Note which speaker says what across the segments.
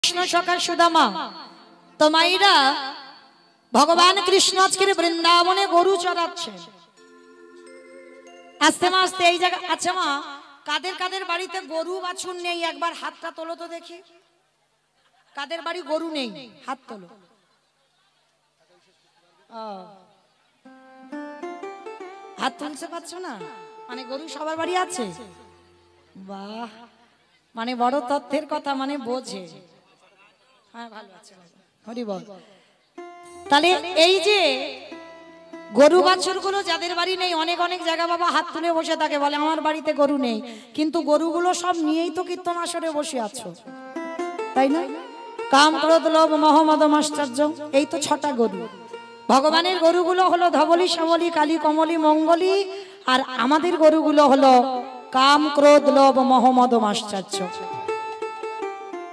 Speaker 1: কৃষ্ণ সখা সুদামা তো মাইরা ভগবান কৃষ্ণ আজকের বৃন্দাবনে গরু চড়াচ্ছে। আস্তে আস্তে এই জায়গা। আচ্ছা মা, কাদের কাদের বাড়িতে গরু বাছুর নেই একবার হাতটা তোলো তো দেখি। কাদের বাড়ি গরু নেই হাত তোলো। হাত তুলতে পারছো না? মানে গরু সবার বাড়ি আছে? বাহ, মানে বড় তথ্যের কথা, মানে বোঝে। হ্যাঁ ভালো আছে, হরি বল। তাহলে এই যে গরু বাছুর গুলো যাদের বাড়ি নেই, অনেক অনেক জায়গা বাবা হাত তুলে বসে থাকে, বলে আমার বাড়িতে গরু নেই, কিন্তু গরুগুলো সব নিয়েই তো কীর্তন আসরে বসে আছো, তাই না? কাম ক্রোধ লোভ মোহ মদ মাশ্চর্য, এই তো 6টা গরু। ভগবানের গরুগুলো হলো ধবলি শ্যামলী কালী কমলী মঙ্গলী, আর আমাদের গরুগুলো হলো কাম ক্রোধ লোভ মোহ মদ মাশ্চর্য।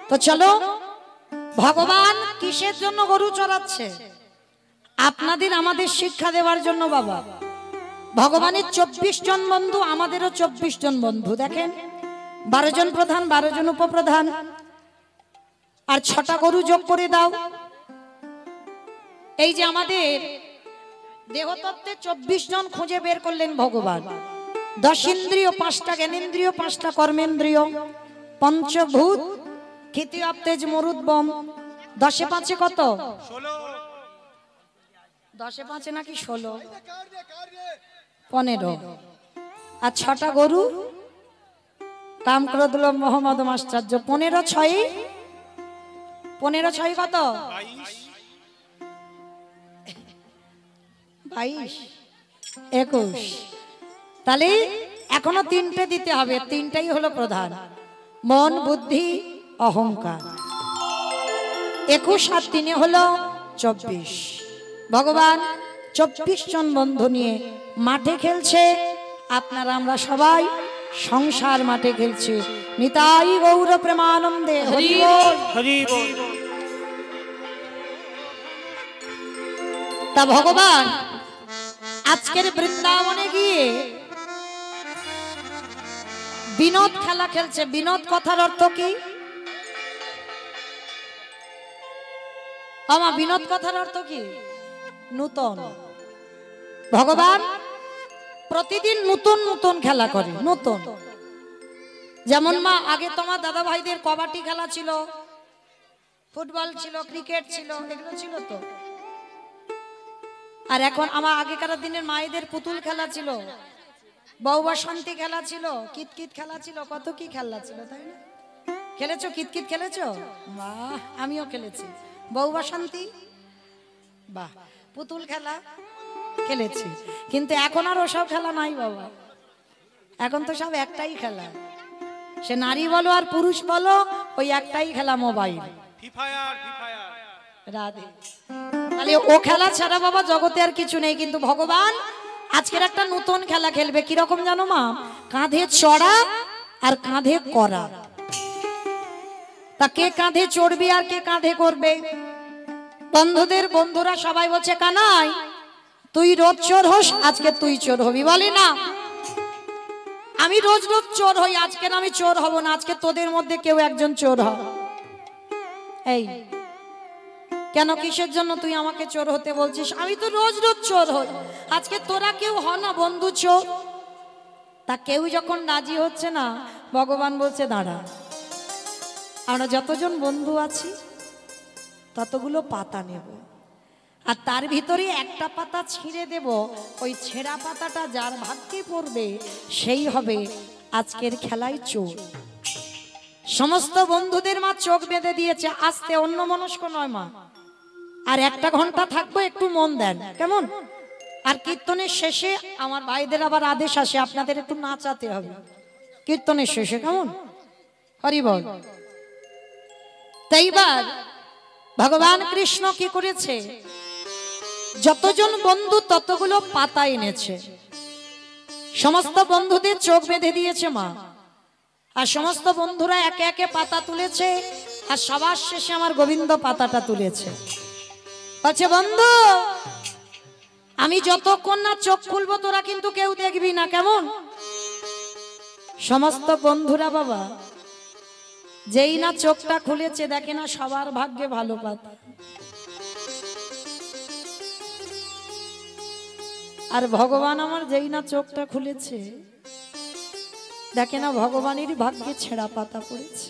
Speaker 1: তো চলো, ভগবান কিসের জন্য গরু চড়াচ্ছে? আপনাদের আমাদের শিক্ষা দেওয়ার জন্য বাবা। ভগবানের 24 জন বন্ধু, আমাদেরও 24 জন বন্ধু। দেখেন, 12 জন প্রধান, 12 জন উপপ্রধান, আর 6টা গরু যোগ করে দাও। এই যে আমাদের দেহতত্ত্বে 24 জন খুঁজে বের করলেন ভগবান। 10 ইন্দ্রিয়, 5টা জ্ঞানেন্দ্রিয়, 5টা কর্মেন্দ্রিয়, পঞ্চভূত, ক্ষিতি আপতেজ মরুদ্বম। 10 এ 5 কত? 10 এ 5 নাকি 16? 15। আর 6টা গরু, কাম ক্রোধ লোভ মোহ মদ মাশ্চর্য। 15 6 15 6 কত? 22 21। তাহলে এখনো 3টে দিতে হবে, 3টাই হলো প্রধান, মন বুদ্ধি অহংকার। 21 আর 3 হলো 24। ভগবান 24 জন বন্ধু নিয়ে মাঠে খেলছে। আপনারা আমরা সবাই সংসার মাঠে খেলছে। নিতাই গৌর প্রেমানন্দে হরি বল হরি বল। তা ভগবান আজকের বৃন্দাবনে গিয়ে বিনোদ খেলা খেলছে। বিনোদ কথার অর্থ কি? আমা বিনোদ কথার অর্থ কি? নূতন। ভগবান প্রতিদিন নতুন নতুন খেলা করে। নতুন, যেমন মা আগে তোমার দাদা ভাইদের কবাডি খেলা ছিল, ফুটবল ছিল, ক্রিকেট ছিল, এগুলো ছিল তো। আর এখন আমার আগেকার দিনের মায়েদের পুতুল খেলা ছিল, বউ বাসন্তী খেলা ছিল, কিতকিত খেলা ছিল, কত কি খেলা ছিল, তাই না? খেলেছো কিতকিত? খেলেছো? বাহ, আমিও খেলেছি। বউ বাসন্তী, বাহ, পুতুল খেলা খেলেছি। কিন্তু এখন আর ওসব খেলা নাই বাবা। এখন তো সব একটাই খেলা, সে নারী বলো আর পুরুষ বলো, ওই একটাই খেলা, মোবাইল, রাধে। তাহলে ও খেলা ছাড়া বাবা জগতে আর কিছু নেই। কিন্তু ভগবান আজকের একটা নতুন খেলা খেলবে। কিরকম জানো মা? কাঁধে চড়া আর কাঁধে করা। তা কে কাঁধে চড়বি আর কে কাঁধে করবে? বন্ধুদের বন্ধুরা সবাই বলছে, কানাই তুই রোজ চোর হোস, আজকে তুই চোর হবি। বলি না, আমি রোজ রোজ চোর হই, আজকে আমি চোর হব না, আজকে তোদের মধ্যে কেউ একজন চোর হ। এই কেন, কিসের জন্য তুই আমাকে চোর হতে বলছিস? আমি তো রোজ রোজ চোর হই, আজকে তোরা কেউ হ না বন্ধু চোর। তা কেউ যখন রাজি হচ্ছে না, ভগবান বলছে দাঁড়া, আমরা যতজন বন্ধু আছি ততগুলো পাতা নেব, আর তার ভিতরে একটা পাতা ছিঁড়ে দেব। ওই ছেঁড়া পাতাটা যার ভাগ্যে পড়বে সেই হবে আজকের খেলায় চোর। সমস্ত বন্ধুদের মা চোখ বেঁধে দিয়েছে। আস্তে, অন্য মনস্ক নয় মা। আর 1 ঘন্টা থাকবো, একটু মন দেন কেমন? আর কীর্তনের শেষে আমার ভাইদের আবার আদেশ আসে, আপনাদের একটু নাচাতে হবে কীর্তনের শেষে, কেমন? হরি বল। তাইবার ভগবান কৃষ্ণ কি করেছে? যতজন বন্ধু ততগুলো পাতা এনেছে। সমস্ত বন্ধুদের চোখ বেঁধে দিয়েছে মা, আর সমস্ত বন্ধুরা একে একে পাতা তুলেছে। আর সবার শেষে আমার গোবিন্দ পাতাটা তুলেছে। বলছে, বন্ধু আমি যতক্ষণ না চোখ খুলবো তোরা কিন্তু কেউ দেখবি না, কেমন? সমস্ত বন্ধুরা বাবা যেই না চোখটা খুলেছে দেখে না সবার ভাগ্যে ভালো পাতা, আর ভগবান আমার যেই না চোখটা খুলেছে দেখে না ভগবানেরই ভাগ্যে ছেঁড়া পাতা পড়েছে।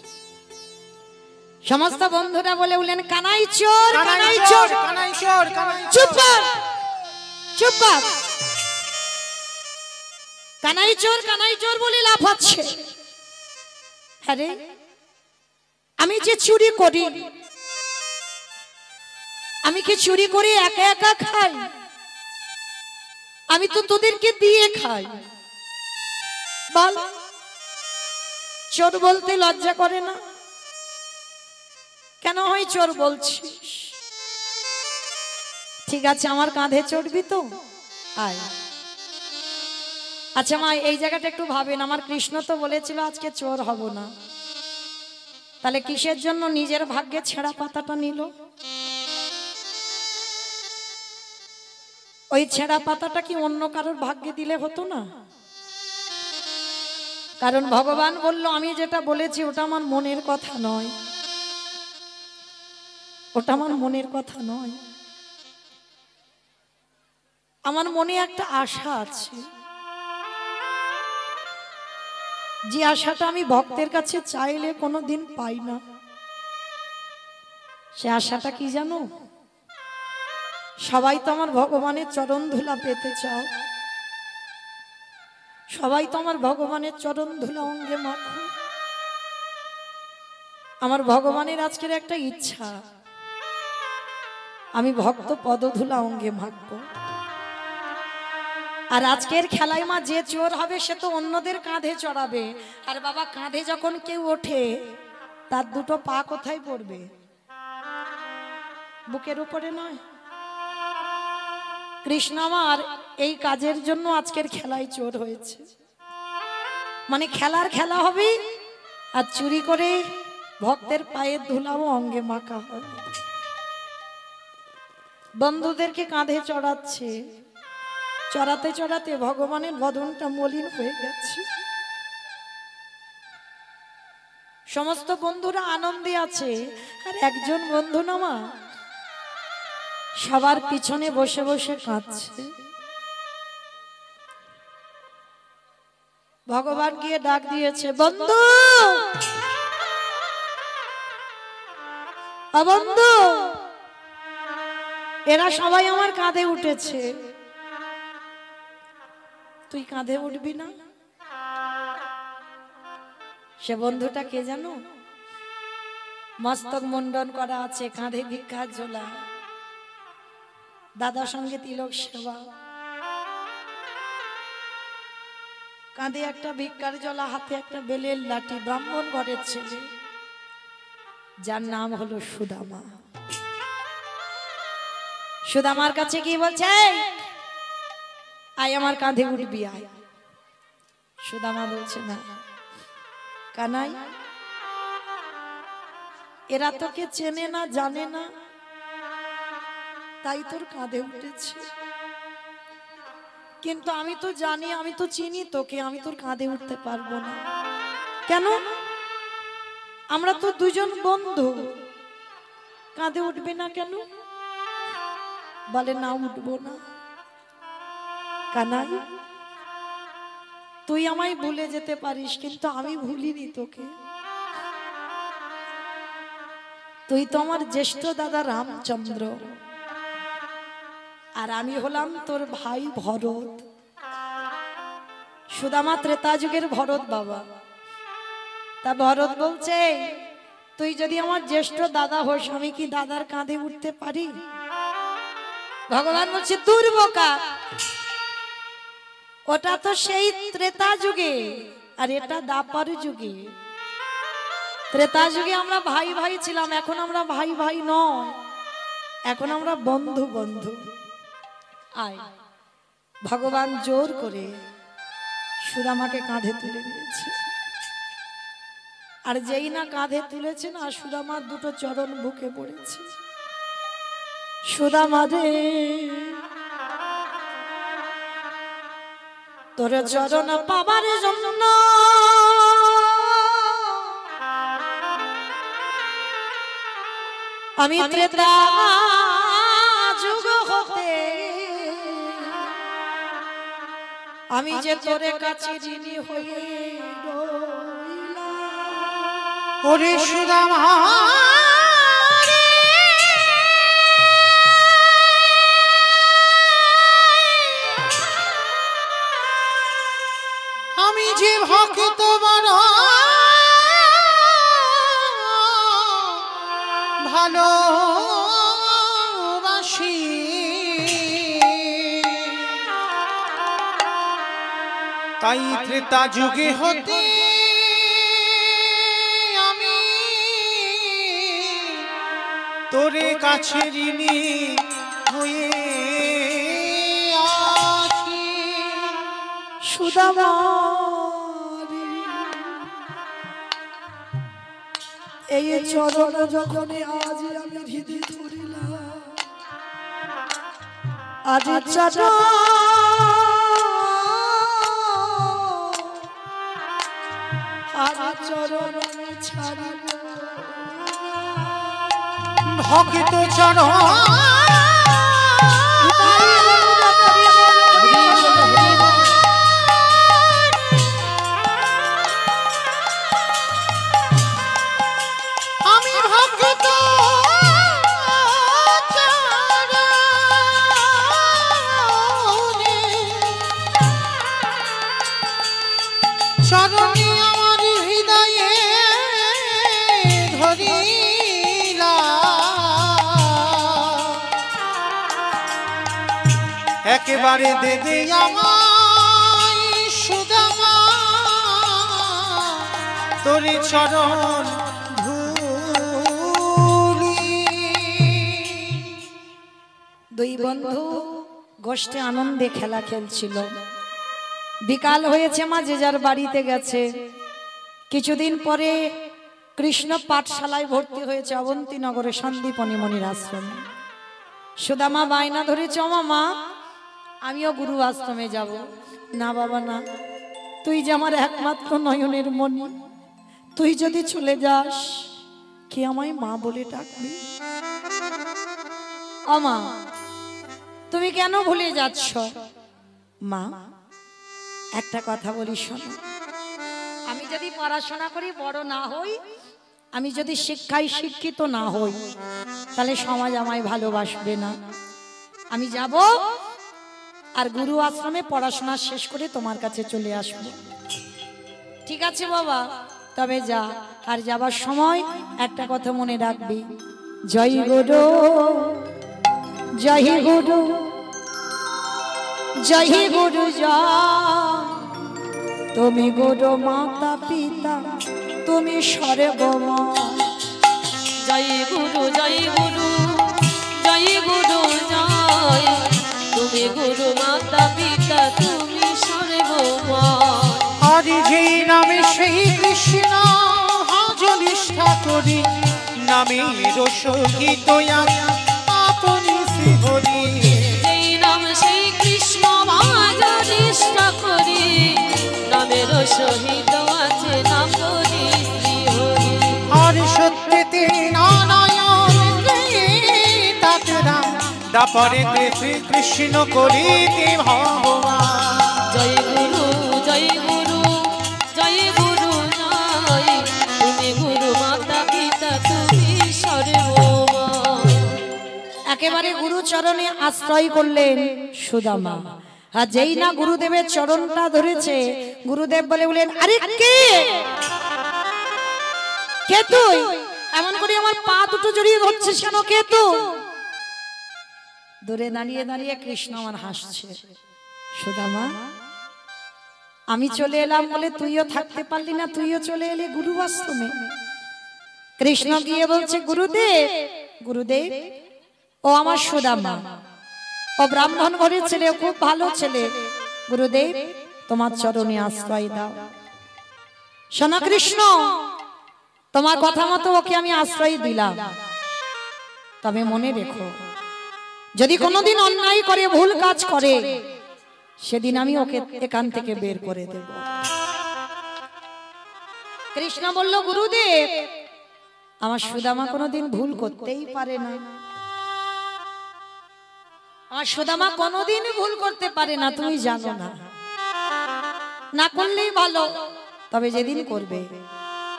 Speaker 1: সমস্ত বন্ধুরা বলে উঠলেন কানাই চোর, কানাই চোর, কানাই চোর। চুপ কর, চুপ কর। কানাই চোর, কানাই চোর বলে লাফাচ্ছে। আরে আমি যে চুরি করি, আমি কি চুরি করে একা একা খাই? আমি তো তোদেরকে দিয়ে খাই। বল, চোর বলতে লজ্জা করে না? কেন হয় চোর বলছিস? ঠিক আছে, আমার কাঁধে চড়বি তো? আয়। আচ্ছা মা, এই জায়গাটা একটু ভাবেন, আমার কৃষ্ণ তো বলেছিল আজকে চোর হব না, তাহলে কিসের জন্য নিজের ভাগ্যে ছেঁড়া পাতাটা নিল? ওই ছেঁড়া পাতাটা কি অন্য কারোর ভাগ্যে দিলে হতো না? কারণ ভগবান বলল আমি যেটা বলেছি ওটা আমার মনের কথা নয়, ওটা আমার মনের কথা নয়। আমার মনে একটা আশা আছে, যে আশাটা আমি ভক্তের কাছে চাইলে কোনোদিন পাই না। সে আশাটা কি জানো? সবাই তো আমার ভগবানের চরণ ধুলা পেতে চাও, সবাই তো আমার ভগবানের চরণ ধুলা অঙ্গে মাখো। আমার ভগবানের আজকের একটা ইচ্ছা, আমি ভক্ত পদধুলা অঙ্গে মাখবো। আর আজকের খেলায় মা যে চোর হবে সে তো অন্যদের কাঁধে চড়াবে। আর বাবা, কাঁধে যখন কেউ ওঠে তার দুটো পা কোথায় পড়বে? বুকের উপরে নয়। কৃষ্ণ আমার এই কাজের জন্য আজকের খেলায় চোর হয়েছে। মানে খেলার খেলা হবে আর চুরি করে ভক্তের পায়ের ধুলাও অঙ্গে মাখা হবে। বন্ধুদেরকে কাঁধে চড়াচ্ছে, চড়াতে চড়াতে ভগবানের বদনটা মলিন হয়ে গেছে। সমস্ত বন্ধুরা আনন্দে আছে, আর একজন বন্ধু না মা সবার পিছনে বসে বসে কাঁদছে। ভগবান গিয়ে ডাক দিয়েছে, বন্ধু, বন্ধু, এরা সবাই আমার কাঁধে উঠেছে, তুই কাঁধে উঠবি না? সে বন্ধুটা কে জানো? মস্তক মুন্ডন করা আছে, কাঁধে ভিক্ষার ঝোলা, দাদা সঙ্গে তিলক সেবা, কাঁধে একটা ভিক্ষার ঝোলা, হাতে একটা বেলের লাঠি, ব্রাহ্মণ ঘরের ছেলে, যার নাম হলো সুদামা। সুদামার কাছে কি বলছে, আয় আমার কাঁধে উঠবি, আয়। সুদামা বলছে না। কানাই, এরা তোকে চেনে না, জানে না, তাই তোর কাঁধে উঠেছে। কিন্তু আমি তো জানি, আমি তো চিনি তোকে, আমি তোর কাঁধে উঠতে পারবো না। কেন? আমরা তো দুজন বন্ধু, কাঁধে উঠবে না কেন? বলে না, উঠবো না। কানাই, তুই আমায় ভুলে যেতে পারিস, কিন্তু আমি ভুলিনি তোকে। তুই তো আমার জ্যেষ্ঠ দাদা রামচন্দ্র, আর আমি হলাম তোর ভাই ভরত। সুদামা ত্রেতা যুগের ভরত বাবা। তা ভরত বলছে, তুই যদি আমার জ্যেষ্ঠ দাদা হোস, আমি কি দাদার কাঁধে উঠতে পারি? ভগবান বলছে, দূর বোকা, ওটা তো সেই ত্রেতা যুগে, আর এটা দাপার যুগে। ত্রেতা যুগে আমরা ভাই ভাই ছিলাম, এখন আমরা ভাই ভাই নয়, এখন আমরা বন্ধু বন্ধু। আয়। ভগবান জোর করে সুদামাকে কাঁধে তুলে নিয়েছে। আর যেই না কাঁধে তুলেছে না, সুদামার দুটো চরণ বুকে পড়েছে। সুদামা রে, তোর চরণ পাবার জন্য আমি ত্রেতা যুগ হতে আমি যে তোরে কাছে ঋণী হয়ে রইলাম।
Speaker 2: ওরে সুদামা আমি যে ভক্ত বড় ভালোবাসি তাই ত্রেতা যুগে হতে আমি তোরে কাছে ঋণী হয়ে আছি।
Speaker 1: সুদামা এই চরণ যখন আজ আমি হৃদয় ধরিলাম আজ চরণ আজ চরণ আমি ছাড়িব
Speaker 2: ভক্ত চরণ চরণে আমার হৃদয়ে ধরিলা একেবারে দে দে আমায় সুদামা তোর চরণ ধুলি।
Speaker 1: দুই বন্ধু গোষ্ঠী আনন্দে খেলা খেলছিল। বিকাল হয়েছে, মা যে যার বাড়িতে গেছে। কিছুদিন পরে কৃষ্ণ পাঠশালায় ভর্তি হয়েছে অবন্তীনগরে সন্দীপনী মনির আশ্রমে। সুদামা বায়না ধরেছে, ও মা আমিও গুরু আশ্রমে যাব। না বাবা না, তুই যে আমার একমাত্র নয়নের মণি, তুই যদি চলে যাস কি আমায় মা বলে ডাকবি? ও মা তুমি কেন ভুলে যাচ্ছ? মা একটা কথা বলি শোনো, আমি যদি পড়াশোনা করি বড় না হই, আমি যদি শিক্ষায় শিক্ষিত না হই, তাহলে সমাজ আমায় ভালোবাসবে না। আমি যাব আর গুরু আশ্রমে পড়াশোনা শেষ করে তোমার কাছে চলে আসব। ঠিক আছে বাবা, তবে যা। আর যাবার সময় একটা কথা মনে রাখবি, জয় গুরু জয় গুরু জয় গুরু জয়। তুমি গুরু মাতা পিতা, তুমি সর্বমা।
Speaker 3: জয় গুরু জয় গুরু জয় গুরু জয়। তুমি গুরু মাতা পিতা, তুমি সর্বমা।
Speaker 2: আর যেই নামে সেই কৃষ্ণ আজ নিষ্ঠা করি, নামের সহিত আপনি শ্রীহরি।
Speaker 3: যেই নাম সেই কৃষ্ণ আজ নিষ্ঠা করি, নামের সহিত আছে নাম করি শ্রীহরি।
Speaker 2: আর সত্যতে নারায়ণ তাতে রাম, তারপরে কৃষ্ণ করিতে ভগবান।
Speaker 3: জয় গুরু জয় গুরু জয় গুরু জয়। তুমি গুরু মাতা পিতা, তুমি সর্বমা।
Speaker 1: একেবারে গুরু চরণে আশ্রয় করলেন সুদামা। আর যেই না গুরুদেবের চরণটা ধরেছে, গুরুদেব বলেন, আরে কে কে তুই? এমন করে আমার পা দুটো জড়িয়ে ধরছিস কেন? কে তুই? দূরে দাঁড়িয়ে দাঁড়িয়ে কৃষ্ণ আমার হাসছে। সুদামা আমি চলে এলাম বলে তুইও থাকতে পারলি না, তুইও চলে এলি গুরু আশ্রমে। কৃষ্ণ গিয়ে বলছে, গুরুদেব গুরুদেব, ও আমার সুদামা, ও ব্রাহ্মণ ঘরের ছেলে, খুব ভালো ছেলে। গুরুদেব তোমার চরণে আশ্রয় দাও। শোনো কৃষ্ণ, তোমার কথা মতো ওকে আমি আশ্রয় দিলাম, তবে মনে রেখো যদি কোনোদিন অন্যায় করে, ভুল কাজ করে, সেদিন আমি ওকে এখান থেকে বের করে দেব। কৃষ্ণ বলল, গুরুদেব আমার সুদামা কোনোদিন ভুল করতেই পারে না, আমার সুদামা কোনোদিন ভুল করতে পারে না, তুমি জানো না, না করলেই ভালো, তবে যেদিন করবে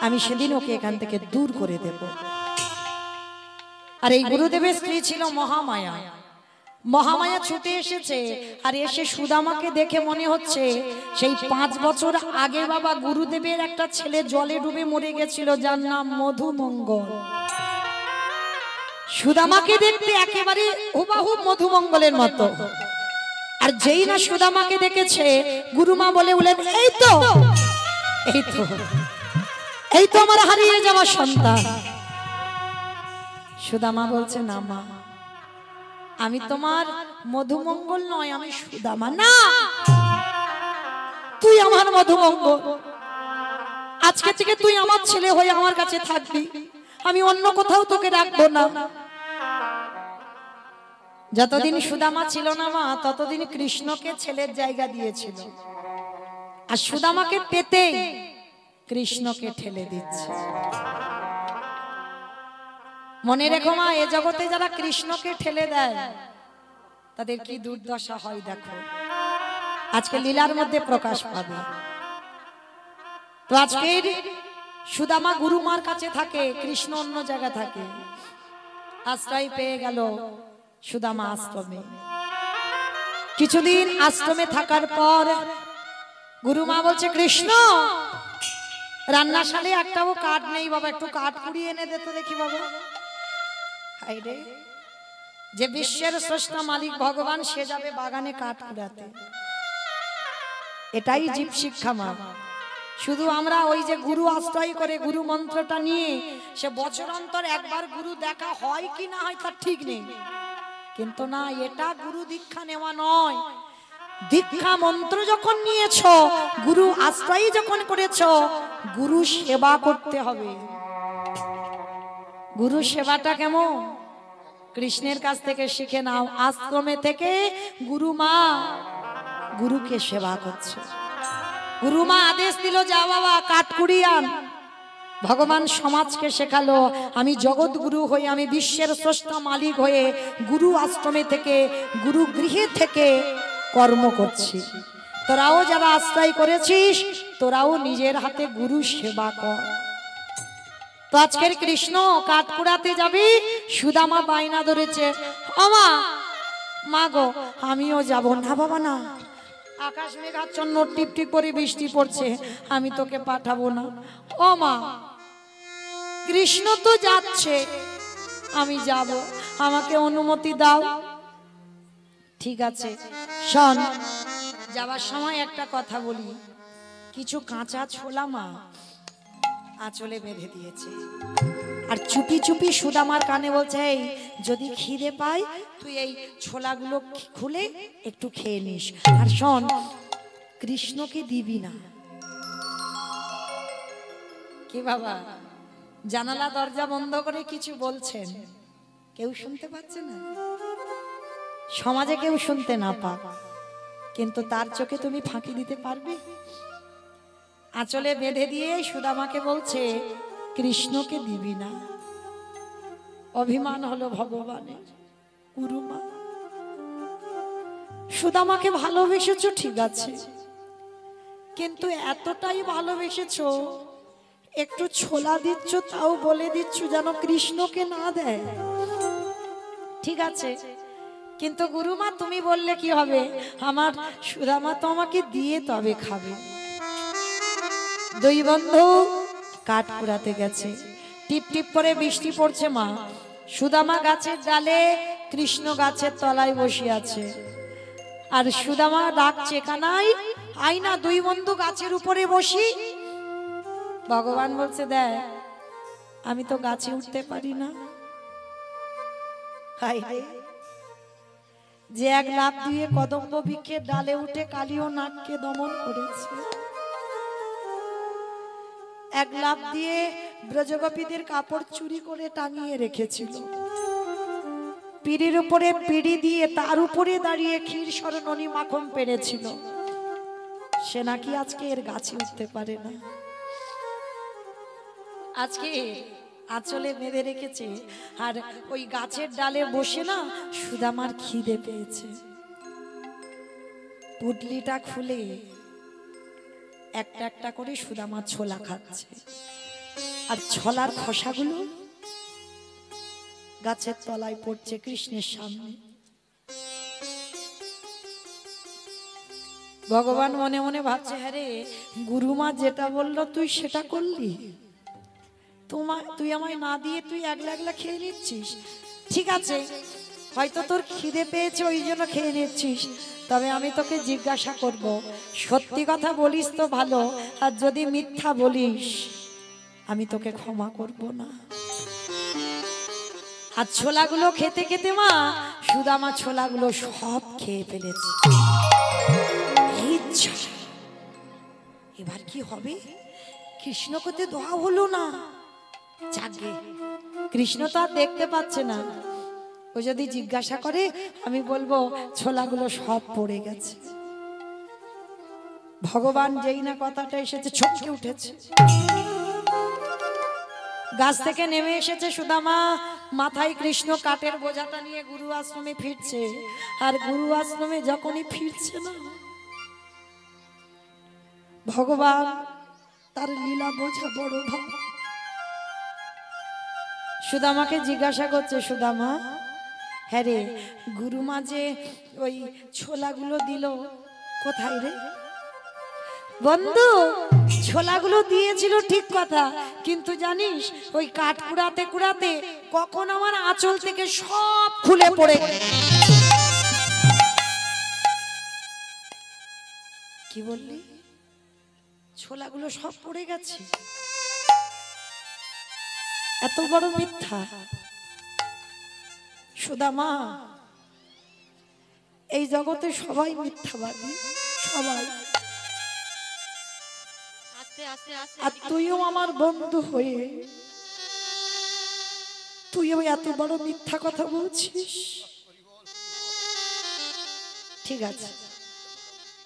Speaker 1: আমি সেদিন ওকে এখান থেকে দূর করে দেব। আর এই গুরুদেবের স্ত্রী ছিল মহামায়া। মহামায়া ছুটে এসেছে, আর এসে সুদামাকে দেখে মনে হচ্ছে সেই 5 বছর আগে বাবা গুরুদেবের একটা ছেলে জলে ডুবে মরে গেছিল, যার নাম মধুমঙ্গল। সুদামাকে দেখতে একেবারে হুবাহু মধুমঙ্গলের মতো। আর যেই না সুদামাকে দেখেছে, গুরুমা বলে উঠলেন, এই তো এই তো এই তো আমার হারিয়ে যাওয়া সন্তান। সুদামা বলছে, না মা, আমি তোমার মধুমঙ্গল নয়, আমি সুদামা। না, তুই আমার মধুমঙ্গল, আজকে থেকে তুই আমার ছেলে হয়ে আমার কাছে থাকবি, আমি অন্য কোথাও তোকে রাখবো না। যতদিন সুদামা ছিল না মা, ততদিন কৃষ্ণকে ছেলের জায়গা দিয়েছিল, আর সুদামাকে পেতে কৃষ্ণকে ঠেলে দিচ্ছে। মনে রেখো মা, এ জগতে যারা কৃষ্ণকে ঠেলে দেয় তাদের কি দুর্দশা হয় দেখো, আজকে লীলার মধ্যে প্রকাশ পাবে। তো আজকের সুদামা গুরুমার কাছে থাকে, কৃষ্ণ অন্য জায়গা থাকে। আশ্রয় পেয়ে গেল সুদামা আশ্রমে। কিছুদিন আশ্রমে থাকার পর গুরুমা বলছে, কৃষ্ণ, রান্নাশালে একটাও কাঠ নেই বাবা, একটু কাঠ কুড়িয়ে এনে দে তো দেখি বাবা। হায়রে, যে বিশ্বের স্রষ্টা মালিক ভগবান, সে যাবে বাগানে কাঠ কুড়াতে। এটাই জীব শিক্ষা মা। শুধু আমরা ওই যে গুরু আশ্রয় করে গুরু মন্ত্রটা নিয়ে, সে বছর অন্তর একবার গুরু দেখা হয় কি না হয় তার ঠিক নেই, কিন্তু না, এটা গুরু দীক্ষা নেওয়া নয়। দীক্ষা মন্ত্র যখন নিয়েছ, গুরু আশ্রয় যখন করেছ, গুরু সেবা করতে হবে। গুরু সেবাটা কেমন, কৃষ্ণের কাছ থেকে শিখে নাও। আশ্রমে থেকে গুরুমা গুরুকে সেবা করছে। গুরুমা আদেশ দিল, যা বাবা কাঠ কুড়িয়ে আন। ভগবান সমাজকে শেখালো, আমি জগৎ গুরু হয়ে, আমি বিশ্বের স্রষ্টা মালিক হয়ে গুরু আশ্রমে থেকে, গুরু গৃহে থেকে কর্ম করছি। তোরাও যারা আশ্রয় করেছিস, তোরাও নিজের হাতে গুরু সেবা কর। তো আজকের কৃষ্ণ কাঠ কুড়াতে যাবি, সুদামা বায়না ধরেছে, আমা মা গো, আমিও যাব না বাবা। না, আকাশ মেঘাচ্ছন্ন, টিপ টিপ করে বৃষ্টি পড়ছে, আমি তোকে পাঠাবো না। ও মা, কৃষ্ণ তো যাচ্ছে, আমি যাব, আমাকে অনুমতি দাও। ঠিক আছে, শোন, যাবার সময় একটা কথা বলি, কিছু কাঁচা ছোলা মা আঁচলে বেঁধে দিয়েছে, আর চুপি চুপি সুদামার কানে বলছে, এই যদি খিদে পাই তুই এই ছোলাগুলো খুলে একটু খেয়ে নিস, আর শোন, কৃষ্ণকে দিবি না। কি বাবা, জানালা দরজা বন্ধ করে কিছু বলছেন, কেউ শুনতে পাচ্ছে না, সমাজে কেউ শুনতে না পাক, কিন্তু তার চোখে তুমি ফাঁকি দিতে পারবে? আঁচলে বেঁধে দিয়ে সুদামাকে বলছে, কৃষ্ণকে দিবি না। অভিমান হলো ভগবানের। গুরুমা, সুদামাকে ভালোবেসেছো ঠিক আছে, কিন্তু এতটাই ভালোবেসেছো, একটু ছোলা দিচ্ছ তাও বলে দিচ্ছ যেন কৃষ্ণকে না দেয়। ঠিক আছে, কিন্তু গুরুমা তুমি বললে কি হবে, আমার সুদামা তো আমাকে দিয়ে তবে খাবে। দুই বন্ধু কাঠ কুড়াতে গেছে, টিপ টিপ করে বৃষ্টি পড়ছে মা। সুদামা গাছের ডালে, কৃষ্ণ গাছের তলায় বসে আছে, আর সুদামা ডাকছে, কানাই আইনা, দুই বন্ধু গাছের উপরে বসি। ভগবান বলছে, দেখ আমি তো গাছে উঠতে পারি না। যে এক লাফ দিয়ে কদম্ব বৃক্ষের ডালে উঠে কালীয় নাগকে দমন করেছে, এক লাফ দিয়ে ব্রজগোপীদের কাপড় চুরি করে টাঙিয়ে রেখেছিল, পিড়ির উপরে পিড়ি দিয়ে তার উপরে দাঁড়িয়ে ক্ষীর শরণী মাখন পেরেছিল, সে নাকি আজকে এর গাছে উঠতে পারে না। আজকে আঁচলে বেঁধে রেখেছে, আর ওই গাছের ডালে বসে না সুদামার খিদে পেয়েছে। পুটলিটা খুলে একটা একটা করে সুদামা ছোলা খাচ্ছে, আর ছোলার খোসাগুলো গাছের তলায় পড়ছে কৃষ্ণের সামনে। ভগবান মনে মনে ভাবছে, হ্যাঁ রে, গুরুমা যেটা বললো তুই সেটা করলি, তুই আমায় না দিয়ে তুই একলা একলা খেয়ে নিচ্ছিস। ঠিক আছে, হয়তো তোর খিদে পেয়েছে ওই জন্য খেয়ে নিচ্ছিস, তবে আমি তোকে জিজ্ঞাসা করব, সত্যি কথা বলিস তো ভালো, আর যদি মিথ্যা বলিস আমি তোকে ক্ষমা করব না। আর ছোলাগুলো খেতে খেতে মা সুদামা ছোলাগুলো সব খেয়ে ফেলেছে। এবার কি হবে? কৃষ্ণ কোতে দোয়া হলো না। যাকে কৃষ্ণ তো আর দেখতে পাচ্ছে না, ও যদি জিজ্ঞাসা করে আমি বলবো ছোলাগুলো সব পড়ে গেছে। ভগবান যেই না কথাটা এসেছে ছটকে উঠেছে, গাছ থেকে নেমে এসেছে সুদামা, মাথায় কৃষ্ণ কাঠের বোঝাটা নিয়ে গুরু আশ্রমে ফিরছে। আর গুরু আশ্রমে যখনই ফিরছে না, ভগবান তার লীলা বোঝা বড় ভাব। সুদামাকে জিজ্ঞাসা করছে, সুদামা, হ্যাঁ রে, গুরুমা যে ওই ছোলাগুলো দিল কোথায় রে? বন্ধু, ছোলাগুলো দিয়েছিল ঠিক কথা, কিন্তু জানিস ওই কাঠ কুড়াতে কুড়াতে কখন আমার আঁচল থেকে সব খুলে পড়ে। কি বললি? ছোলাগুলো সব পড়ে গেছে? এত বড় মিথ্যা! সুদামা, এই জগতে সবাই মিথ্যাবাদী, সবাই। আর তুইও আমার বন্ধু হয়ে তুইও এত বড় মিথ্যা কথা বলছিস? ঠিক আছে,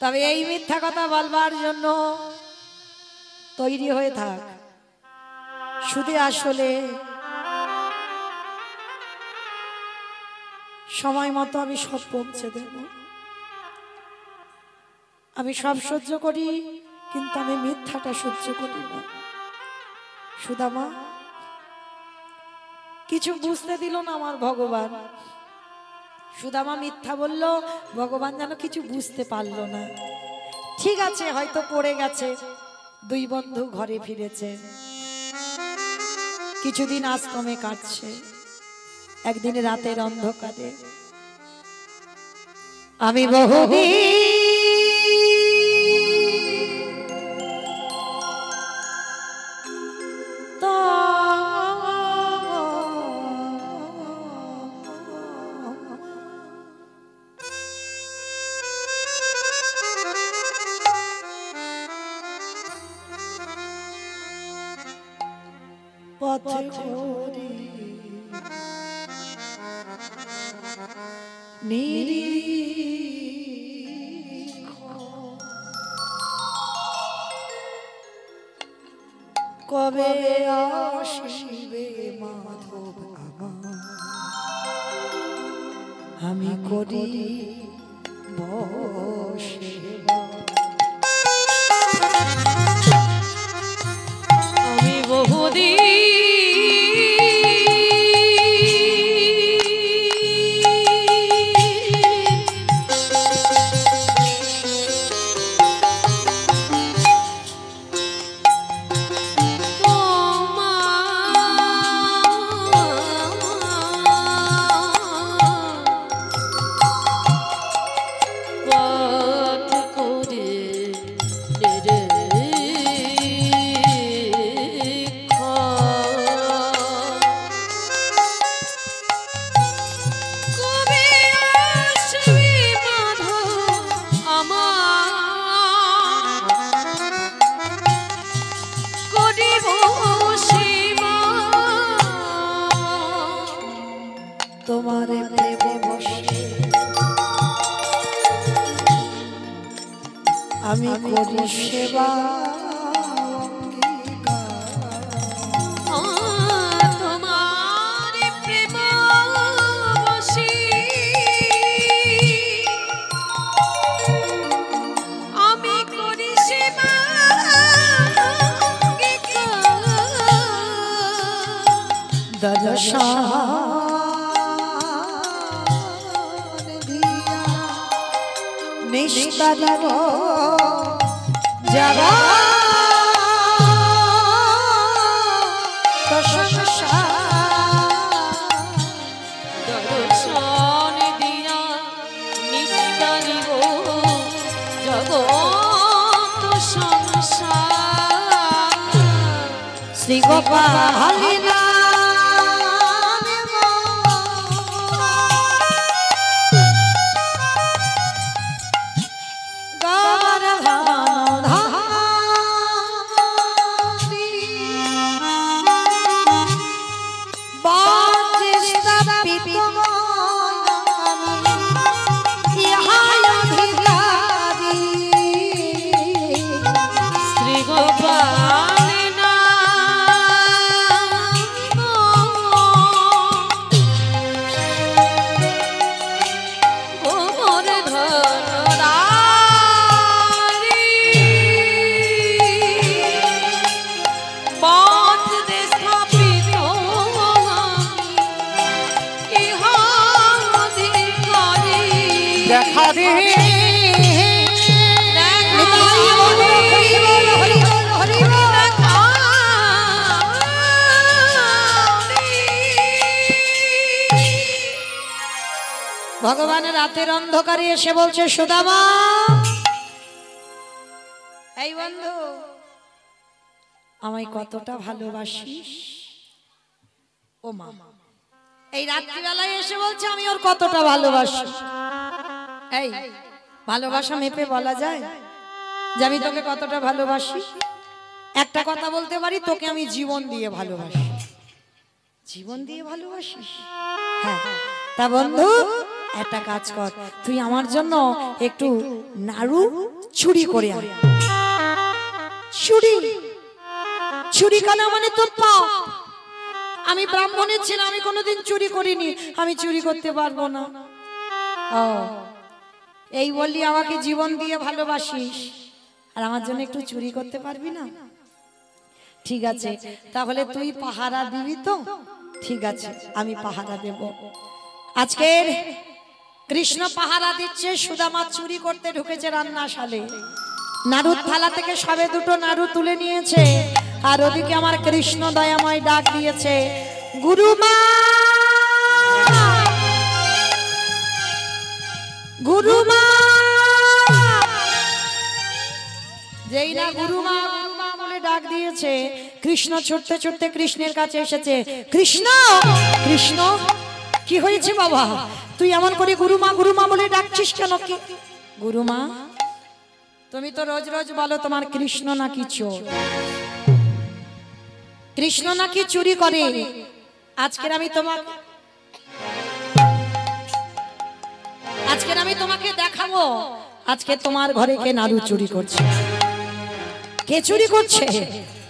Speaker 1: তবে এই মিথ্যা কথা বলবার জন্য তৈরি হয়ে থাক। শুধু আসলে সময় মতো আমি সব পৌঁছে দেব। আমি সব সহ্য করি, কিন্তু আমি মিথ্যাটা সহ্য করি না। সুদামা, কিছু বুঝতে দিল না আমার ভগবান। সুদামা মিথ্যা বলল, ভগবান যেন কিছু বুঝতে পারলো না। ঠিক আছে, হয়তো পড়ে গেছে। দুই বন্ধু ঘরে ফিরেছে, কিছুদিন আশ্রমে কাটছে। একদিন রাতের অন্ধকারে আমি বহুদিন পথে ঘুরি কবে আসিবে মাধব আমার, আমি করি বসে।
Speaker 3: আমি বহুদিন
Speaker 1: তোমারে প্রেমে বসে আমি করি সেবা। দর্শন দিয়া নিষ্পাদিব জগৎ সংসার
Speaker 3: দর্শন দিয়া নিষ্পাদিব জগৎ সংসার
Speaker 1: শ্রী গোপাল
Speaker 2: দেখা দে
Speaker 1: ভগবানের রাতের অন্ধকারে এসে বলছে সুদামা এই বন্ধু আমায় কতটা ভালোবাসিস ও মা এই রাত্রিবেলায় এসে বলছে আমি ওর কতটা ভালোবাসি এই ভালোবাসা মেপে বলা যায় যে আমি তোকে কতটা ভালোবাসি একটা কথা বলতে পারি তোকে আমি জীবন দিয়ে ভালোবাসি জীবন দিয়ে ভালোবাসিস হ্যাঁ তা বন্ধু একটা কাজ কর তুই আমার জন্য একটু নাড়ু চুরি করে আন চুরি চুরি কানা মানে তো পাপ আমি ব্রাহ্মণের ছেলে আমি কোনোদিন চুরি করিনি আমি চুরি করতে পারবো না ও এই বললি আমাকে জীবন দিয়ে ভালোবাসিস আর আমার জন্য একটু চুরি করতে পারবি না ঠিক আছে তাহলে তুই পাহারা দিবি তো ঠিক আছে আমি পাহারা দেব আজকের কৃষ্ণ পাহারা দিচ্ছে সুদামা চুরি করতে ঢুকেছে রান্নাশালে নাড়ুর থালা থেকে সবে দুটো নাড়ু তুলে নিয়েছে আর ওদিকে আমার কৃষ্ণ দয়াময় ডাক দিয়েছে গুরুমা গুরুমা যেই না গুরুমা গুরুমা বলে ডাক দিয়েছে কৃষ্ণ ছুটতে ছুটতে কৃষ্ণের কাছে এসেছে কৃষ্ণ কৃষ্ণ কি হয়েছে বাবা তুই এমন করে গুরুমা গুরুমা বলে ডাকছিস কেন কি গুরুমা তুমি তো রোজ রোজ বলো তোমার কৃষ্ণ নাকি চোর কৃষ্ণ নাকি চুরি করে আজকের আমি তোমাকে দেখাবো আজকে তোমার ঘরে কে নাড়ু চুরি করছে কে চুরি করছে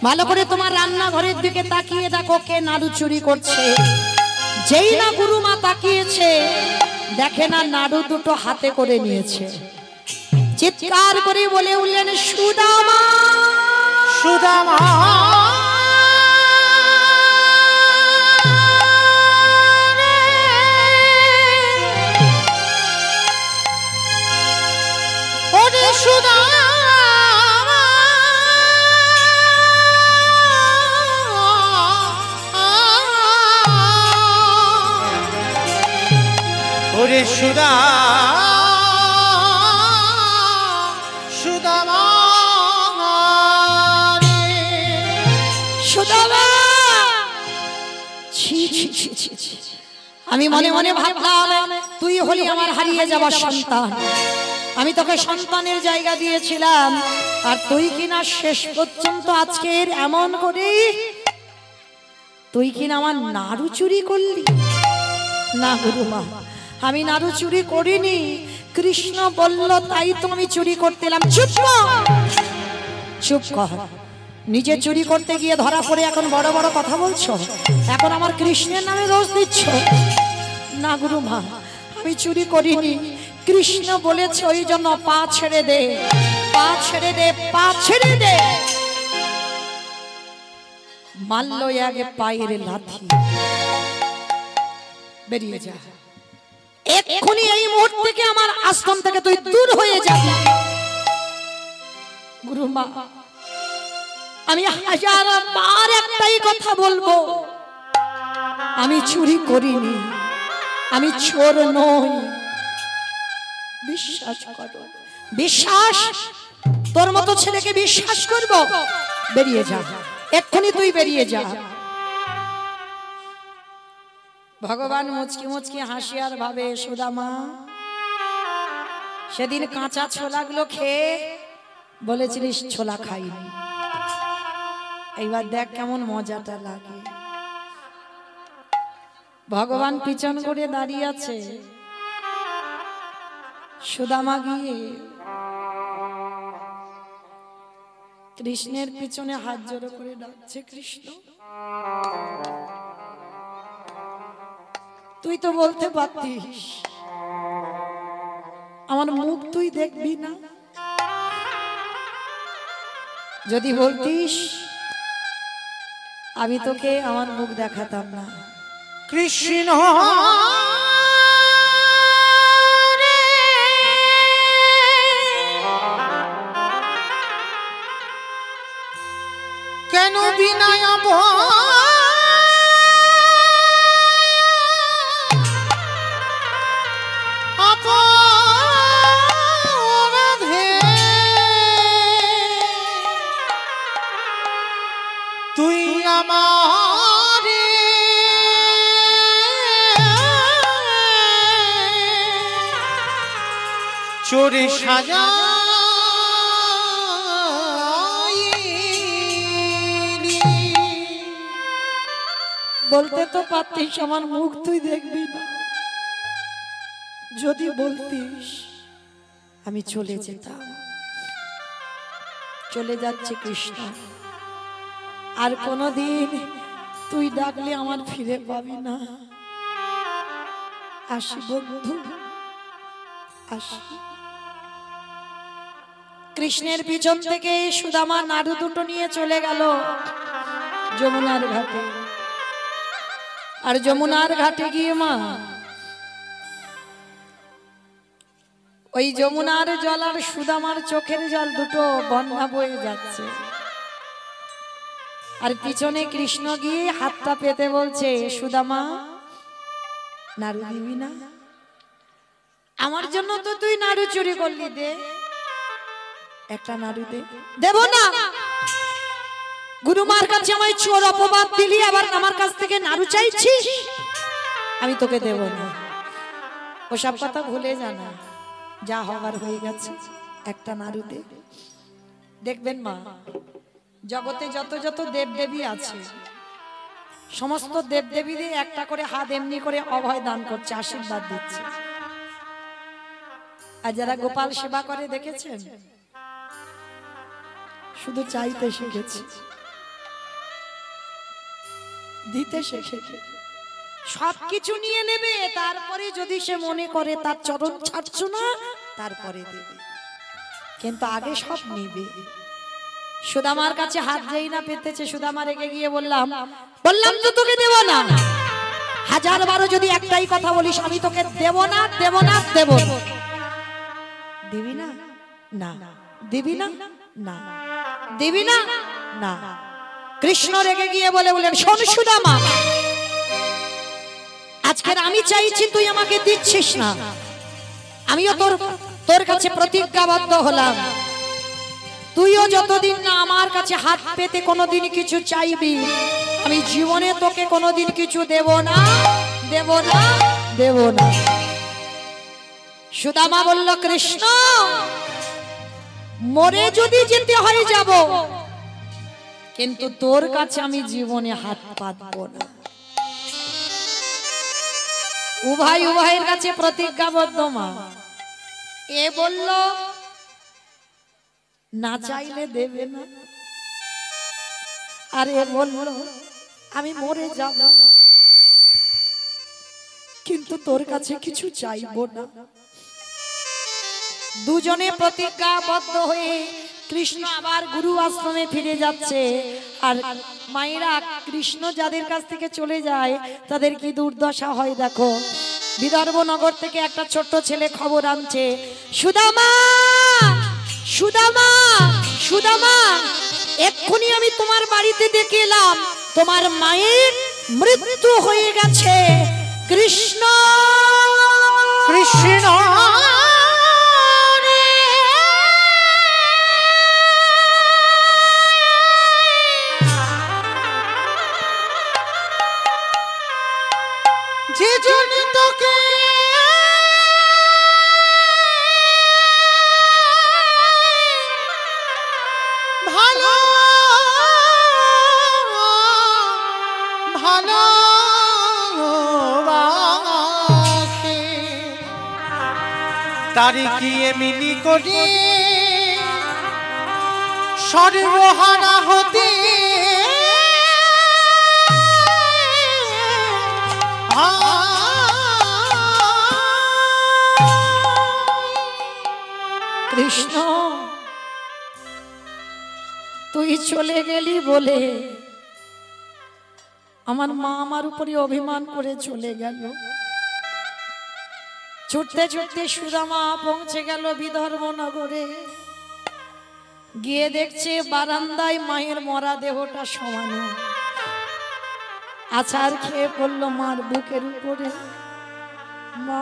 Speaker 1: ভালো করে তোমার রান্নাঘরের দিকে তাকিয়ে দেখো কে নাড়ু চুরি করছে যেই না গুরুমা তাকিয়েছে দেখে না নাড়ু দুটো হাতে করে নিয়েছে চিৎকার করে বলে উঠলেন সুদামা
Speaker 2: সুদামা ওরে সুদামা ওরে সুদামা
Speaker 1: আমি মনে মনে ভাবলাম তুই হলি আমার হারিয়ে যাওয়ার সন্তান আমি তোকে সন্তানের জায়গা দিয়েছিলাম আর তুই কিনা শেষ পর্যন্ত আজকের এমন করে তুই কিনা আমার নাড়ু চুরি করলি না গুরুমা আমি নাড়ু চুরি করিনি কৃষ্ণ বলল তাই তো আমি চুরি করতে এলাম চুপ কর নিজে চুরি করতে গিয়ে ধরা পড়ে এখন বড় বড় কথা বলছো এখন আমার কৃষ্ণের নামে দোষ দিচ্ছ না গুরুমা আমি চুরি করিনি কৃষ্ণ বলেছে ওই জন্য পা ছেড়ে দে পা ছেড়ে দে পা ছেড়ে দে মারল আগে পায়ের লাথি বেরিয়ে যা, এক্ষুনি এই মুহূর্ত থেকে আমার আশ্রম থেকে তুই দূর হয়ে যাবি। গুরুমা, আমি হাজার বার একটাই কথা বলবো, আমি চুরি করিনি, আমি চোর নই। বিশ্বাস করো, বিশ্বাস, তোর মতো ছেলেকে বিশ্বাস করব? বেরিয়ে যা, এক্ষুনি তুই বেরিয়ে যা। ভগবান মুচকি মুচকি হাসি আর ভাবে, সুদামা সেদিন কাঁচা ছোলাগুলো খেয়ে বলেছিলিস ছোলা খাইনি, এইবার দেখ কেমন মজাটা লাগে। ভগবান পিছন করে দাঁড়িয়ে আছে, সুদামা গিয়ে কৃষ্ণের পিছনে হাত জোড়ো করে ডাকছে, কৃষ্ণ তুই তো বলতে পারতিস আমার মুখ তুই দেখবি না, যদি বলতিস আমি তোকে আমার মুখ দেখাতাম না।
Speaker 2: কৃষ্ণ কেন বিনয় অপরাধে তুই আমারে চোরে সাজা
Speaker 1: বলতে তো পারতিস আমার মুখ তুই দেখবি না, যদি বলতিস আমি চলে যেতাম। চলে যাচ্ছে কৃষ্ণ, আর কোনদিন তুই ডাকলে আমার ফিরে পাবি না। আসি বন্ধু, আসি। কৃষ্ণের পিছন থেকে সুদামা নাড়ু দুটো নিয়ে চলে গেল যমুনার ঘাটে। আর যমুনার ঘাটে গিয়ে মা ওই যমুনার জল আর সুদামার চোখের জল দুটো বন্যা বয়ে যাচ্ছে। আর পিছনে কৃষ্ণ গিয়ে হাতটা পেতে বলছে, সুদামা নাড়ু দিবি না? আমার জন্য তো তুই নাড়ু চুরি করলি, দে একটা নাড়ু দে। দেব না, গুরুমার কাছে আমায় চোর অপবাদ দিলি, আবার আমার কাছ থেকে নাড়ু চাইছিস? আমি তোকে দেব না। ওসব কথা ভুলে জানা, যা হবার হয়ে গেছে, একটা নাড়ু দে। দেখবেন মা, জগতে যত যত দেবদেবী আছে সমস্ত দেবদেবীদের একটা করে হাত এমনি করে অভয় দান করছে, আশীর্বাদ দিচ্ছে। আর যারা গোপাল সেবা করে দেখেছেন, শুধু চাইতে শিখেছে, দিতে শিখেছে। সবকিছু নিয়ে নেবে, তারপরে যদি সে মনে করে তার চরণ ছাড়ছ না, তারপরে দেবে, কিন্তু আগে সব নিবে। সুদামার কাছে হাত যেই না পেতেছে, সুদামা রেগে গিয়ে বললাম তো তোকে দেব না। হাজার বারো যদি একটাই কথা বলিস, আমি তোকে দেব না, দেব না, দেব না। দিবি না? না। দিবি না? না। দিবি না? না। কৃষ্ণ রেগে গিয়ে বললেন, শোন সুদামা, আজকের আমি চাইছি, তুই আমাকে দিচ্ছিস না, আমিও তোর কাছে প্রতিজ্ঞাবদ্ধ হলাম, তুইও যতদিন না আমার কাছে হাত পেতে কোনোদিন কিছু চাইবি, আমি জীবনে তোকে কোনোদিন কিছু দেব না, দেব না, দেব না। সুদামা বলল, কৃষ্ণ মরে যদি যেতে হয় যাব, কিন্তু তোর কাছে আমি জীবনে হাত পাতব না। উভয়ের কাছে প্রতিজ্ঞাবদ্ধ। মা এ বলল না চাইলে দেবে না, আর এ বলল আমি মরে যাব, কিন্তু তোর কাছে কিছু চাইব না। দুজনে প্রতিজ্ঞাবদ্ধ হয়ে কৃষ্ণ আবার গুরু আশ্রমে ফিরে যাচ্ছে। আর মায়েরা কৃষ্ণ যাদের কাছ থেকে চলে যায় তাদের কি দুর্দশা হয় দেখো। বিদর্ভনগর থেকে একটা ছোট্ট ছেলে খবর আনছে, সুদামা সুদামা সুদামা, এক্ষুনি আমি তোমার বাড়িতে দেখে এলাম, তোমার মায়ের মৃত্যু হয়ে গেছে। কৃষ্ণ
Speaker 2: কৃষ্ণ যে জন্য তোকে ভালো ভালোবাসে তারি কি এমনি করে সর্বহারা হতে
Speaker 1: কৃষ্ণ তুই চলে গেলি বলে আমার মা আমার উপরে অভিমান করে চলে গেল। ছুটতে ছুটতে সুদামা পৌঁছে গেল বিদর্ভনগরে, গিয়ে দেখছে বারান্দায় মায়ের মরা দেহটা সমানো, আচার খেয়ে পড়লো মার বুকের উপরে। মা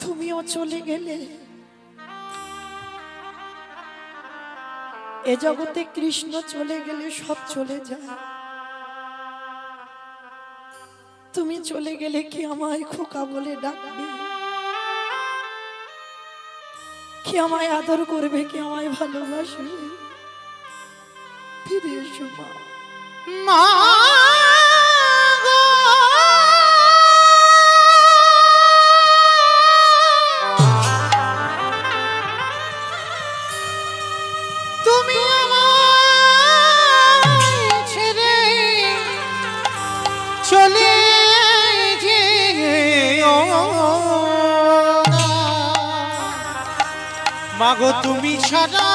Speaker 1: তুমিও চলে গেলে, এ জগতে কৃষ্ণ চলে গেলে সব চলে যায়, তুমি চলে গেলে কি আমায় খোকা বলে ডাকবে, কি আমায় আদর করবে, কি আমায় ভালোবাসবে? ফিরে এসো মা।
Speaker 2: মা তুমি আমায় ছেড়ে চলে যেও না। মাগো তুমি ছাড়া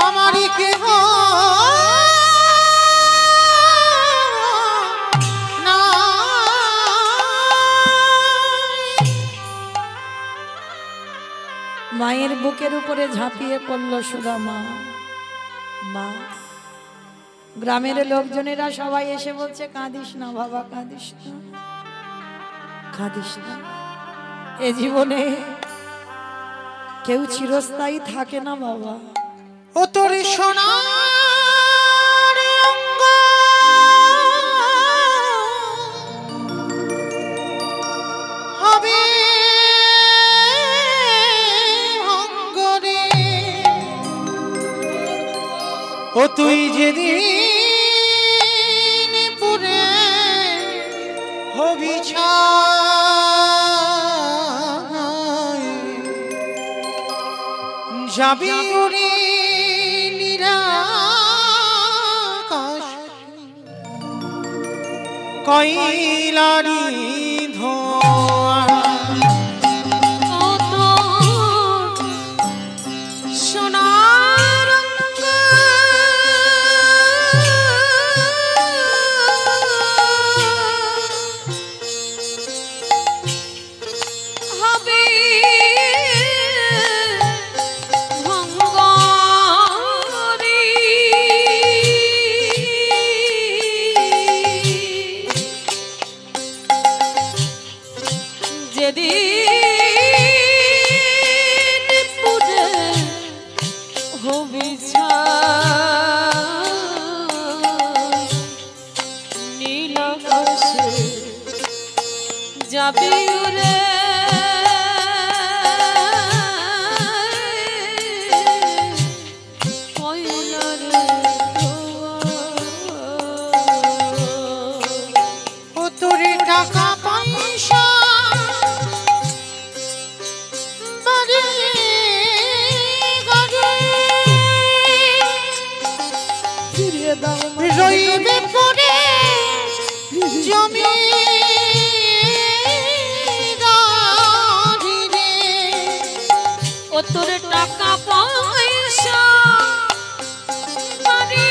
Speaker 2: আমারই কেহ
Speaker 1: মায়ের বুকের উপরে ঝাঁপিয়ে পড়ল সুদামা। মা, গ্রামের লোকজনেরা সবাই এসে বলছে, কাঁদিস না বাবা, কাঁদিস না, কাঁদিস না, এ জীবনে কেউ চিরস্থায়ী থাকে না বাবা।
Speaker 2: ও তোর সোনার অঙ্গ হবে অঙ্গরে, ও তুই যেদিন পুরে হবি ছাই, যাবি উড়ে নিরাকাশ কয়লারি ধোঁয়া।
Speaker 3: সোনার রঙ হবে ভঙ্গরি, যেদিন পুরে হবি ছাই, নীল আকাশে যাবি উড়ে কয়লার ধোঁয়া।
Speaker 2: ও তোর টাকা পয়সা বাড়ি গাড়ি
Speaker 1: ফিরিয়ে দাও মা,
Speaker 2: রইবে পড়ে জমি রে,
Speaker 3: ও তোর টাকা পয়সা বাড়ি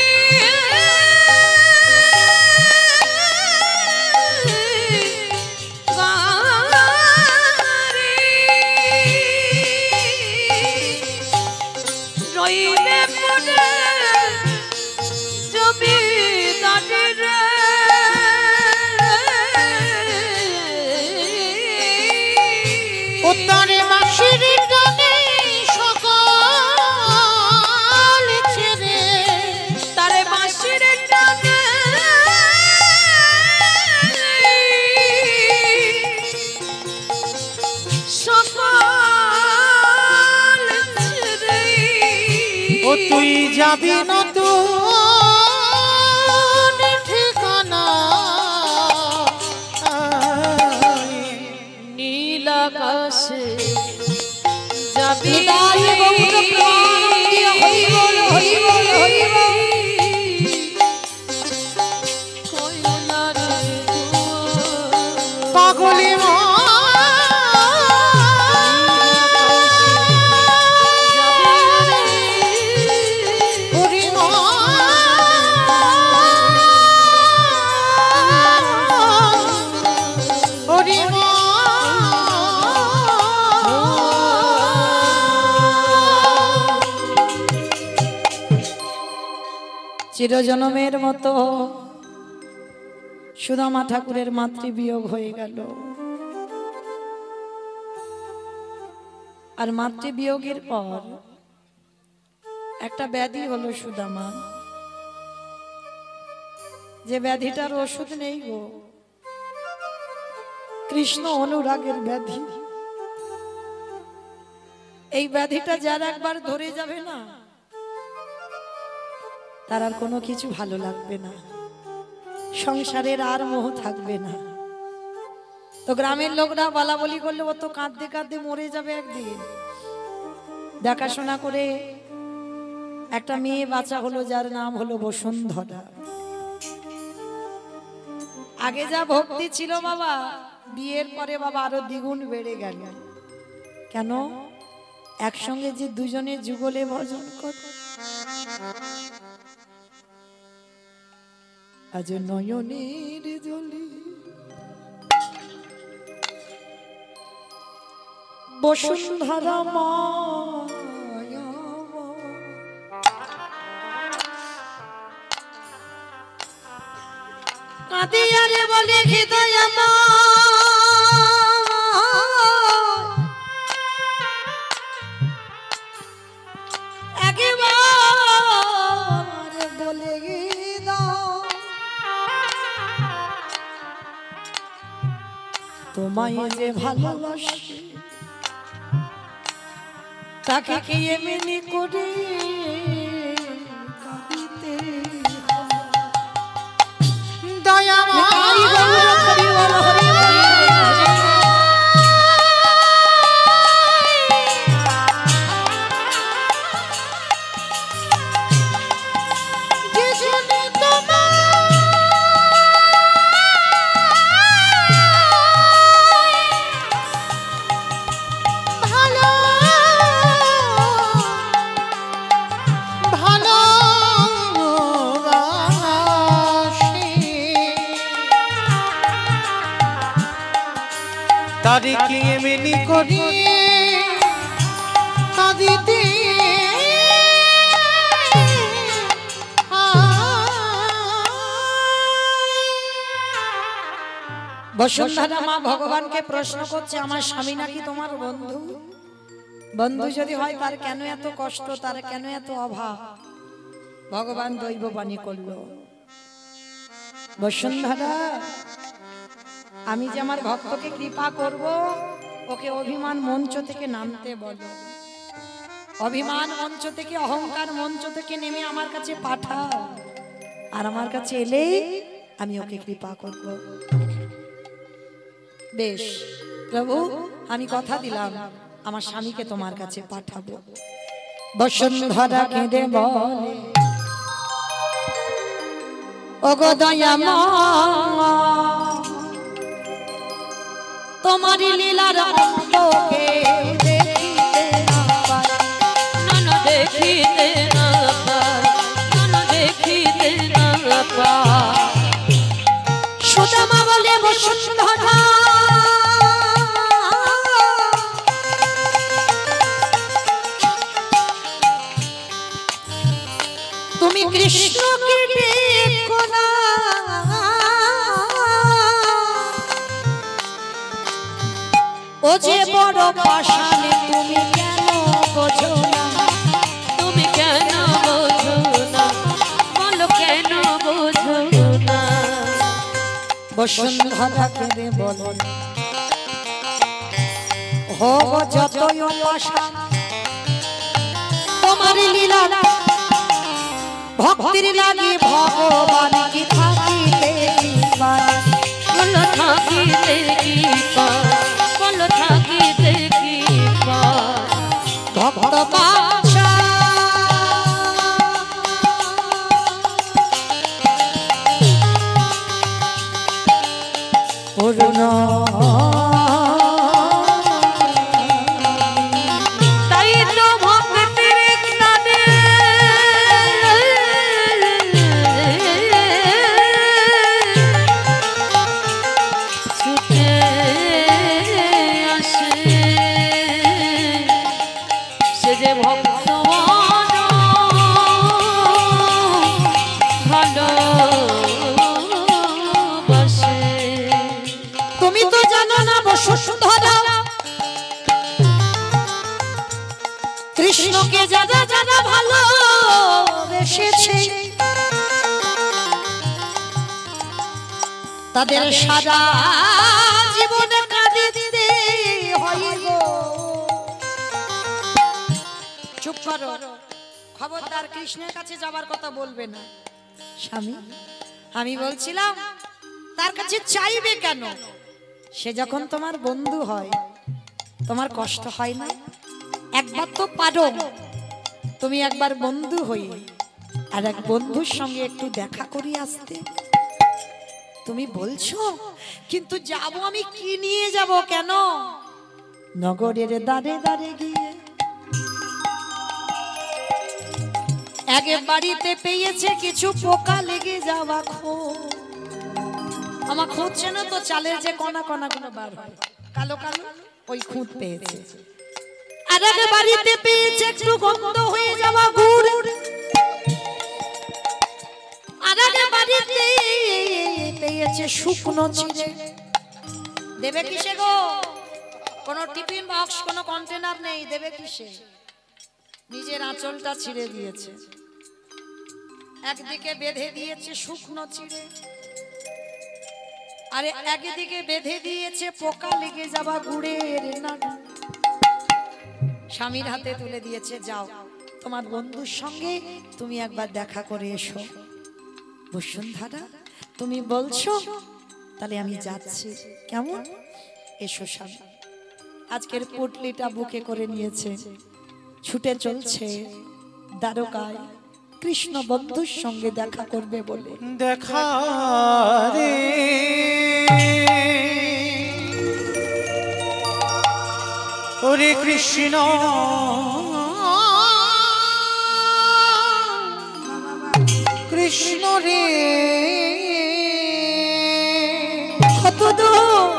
Speaker 2: যাবি নতুন ঠিকানা
Speaker 3: নীল আকাশে যাবি
Speaker 1: নিতাই গৌর প্রাণ দিয়ে হরি বল হরি বল হরি বল।
Speaker 3: কয়লার দুয়ার
Speaker 2: পাগলি মা হরি মা হরি মা
Speaker 1: চিরজনমের মতো সুদামা ঠাকুরের মাতৃবিয়োগ হয়ে গেল। আর মাতৃবিয়োগের পর একটা ব্যাধি হলো সুদামা, যে ব্যাধিটার ওষুধ নেই গো, কৃষ্ণ অনুরাগের ব্যাধি। এই ব্যাধিটা যার একবার ধরে যাবে না, তার আর কোনো কিছু ভালো লাগবে না, সংসারের আর মোহ থাকবে না। তো গ্রামের লোকরা বলা বলি করলে ও তো কাঁদতে কাঁদতে মরে যাবে একদিন। দেখাশোনা করে একটা মেয়ে বাচ্চা হলো, যার নাম হলো বসুন্ধরা। আগে যা ভক্তি ছিল বাবা, বিয়ের পরে বাবা আরো দ্বিগুণ বেড়ে গেল। কেন? একসঙ্গে যে দুজনে যুগলে ভজন করে। আজ নয়নের জলে বসুন্ধরা মায়া কাঁদিয়া রে বলে হৃদয় একবার বলে তোমায় যে ভালোবাসি তাকে কি এমনি করে কাঁদিতে
Speaker 2: দয়া
Speaker 1: হরি বল হরি বল হরি বল।
Speaker 2: তারে কি এমনি করি কাঁদিতে
Speaker 1: বসুন্ধরা মা ভগবানকে প্রশ্ন করছে, আমার স্বামী নাকি তোমার বন্ধু? বন্ধু যদি হয় তার কেন এত কষ্ট, তার কেন এত অভাব? ভগবান দৈববাণী করলো, বসুন্ধরা আমি যে আমার ভক্তকে কৃপা করব, ওকে অভিমান মঞ্চ থেকে নামতে বলো। অভিমান মঞ্চ থেকে, অহংকার মঞ্চ থেকে নেমে আমার কাছে পাঠাও, আর আমার কাছে এলেই আমি ওকে কৃপা করব। বেশ প্রভু, আমি কথা দিলাম আমার স্বামীকে তোমার কাছে পাঠাবো। বসুন্ধরা কেঁদে বলে, ওগো দয়াময়, তোমারি লীলার অন্তকে দেখিতে না পাই,
Speaker 3: নানা দেখিতে না পাই, নানা দেখিতে না পাই।
Speaker 1: সুদামা বলে বসুন্ধরা তুমি কৃষ্ণকে দেখো না, ও যে বড় পাষাণে তুমি কেন বোঝো না?
Speaker 3: তুমি কেন বোঝো না, বলো কেন বোঝো না?
Speaker 1: বসুন্ধরা কেঁদে বলে, হব যতই পাষাণ তোমার লীলা ভক্তির লাগি ভগবান কি থাকিতে পারে
Speaker 3: বলো থাকিতে কি পায় বলো থাকিতে কি পায়
Speaker 1: ভক্ত বাঞ্ছা পূর্ণ
Speaker 3: তাই তো ভক্তির টানে ছুটে আসে সে যে ভক্ত ভালোবাসে।
Speaker 1: তুমি তো জানো না বসুন্ধরা কৃষ্ণকে যারা যারা ভালোবেসেছে তাদের সারা জীবনে কাঁদে দিতে হয় গো। চুপ করো, খবরদার কৃষ্ণের কাছে যাবার কথা বলবে না। স্বামী, আমি বলছিলাম তার কাছে চাইবে কেন? সে যখন তোমার বন্ধু হয় তোমার কষ্ট হয় না? একবার তো পারো তুমি একবার বন্ধু হই আর এক বন্ধুর সঙ্গে একটু দেখা করি আসতে। তুমি বলছো কিন্তু যাব আমি, কি নিয়ে যাব? কেন? নগরের দাঁড়ে দাঁড়ে গিয়ে আগে বাড়িতে পেয়েছে কিছু পোকা লেগে যাওয়া আমার খুঁজছে না তো, চালের যে কণা কণা গুলো বার হয় কালো কালো, ওই খুঁত পেয়েছে। আর আগে বাড়িতে পেয়েছে একটু গন্ধ হয়ে যাওয়া গুড়। আর আগে বাড়িতে পেয়েছে শুকনো চিড়ে। দেবে কিসে গো? কোনো টিফিন বক্স, কোনো কন্টেনার নেই, দেবে কিসে? নিজের আঁচলটা ছিঁড়ে দিয়েছে, একদিকে বেঁধে দিয়েছে শুকনো চিড়ে, আরে একদিকে বেঁধে দিয়েছে পোকা লেগে যাওয়া গুড়ের নাড়ু। স্বামীর হাতে তুলে দিয়েছে, যাও তোমার বন্ধুর সঙ্গে তুমি একবার দেখা করে এসো। বসুন্ধরা, তুমি বলছো তাহলে আমি যাচ্ছি, কেমন? এসো স্বামী। আজকের পুটলিটা বুকে করে নিয়েছে, ছুটে চলছে দ্বারকায় কৃষ্ণ বন্ধুর সঙ্গে দেখা করবে বলে।
Speaker 2: দেখা রে ওরে কৃষ্ণ কৃষ্ণ রে
Speaker 1: কত দূর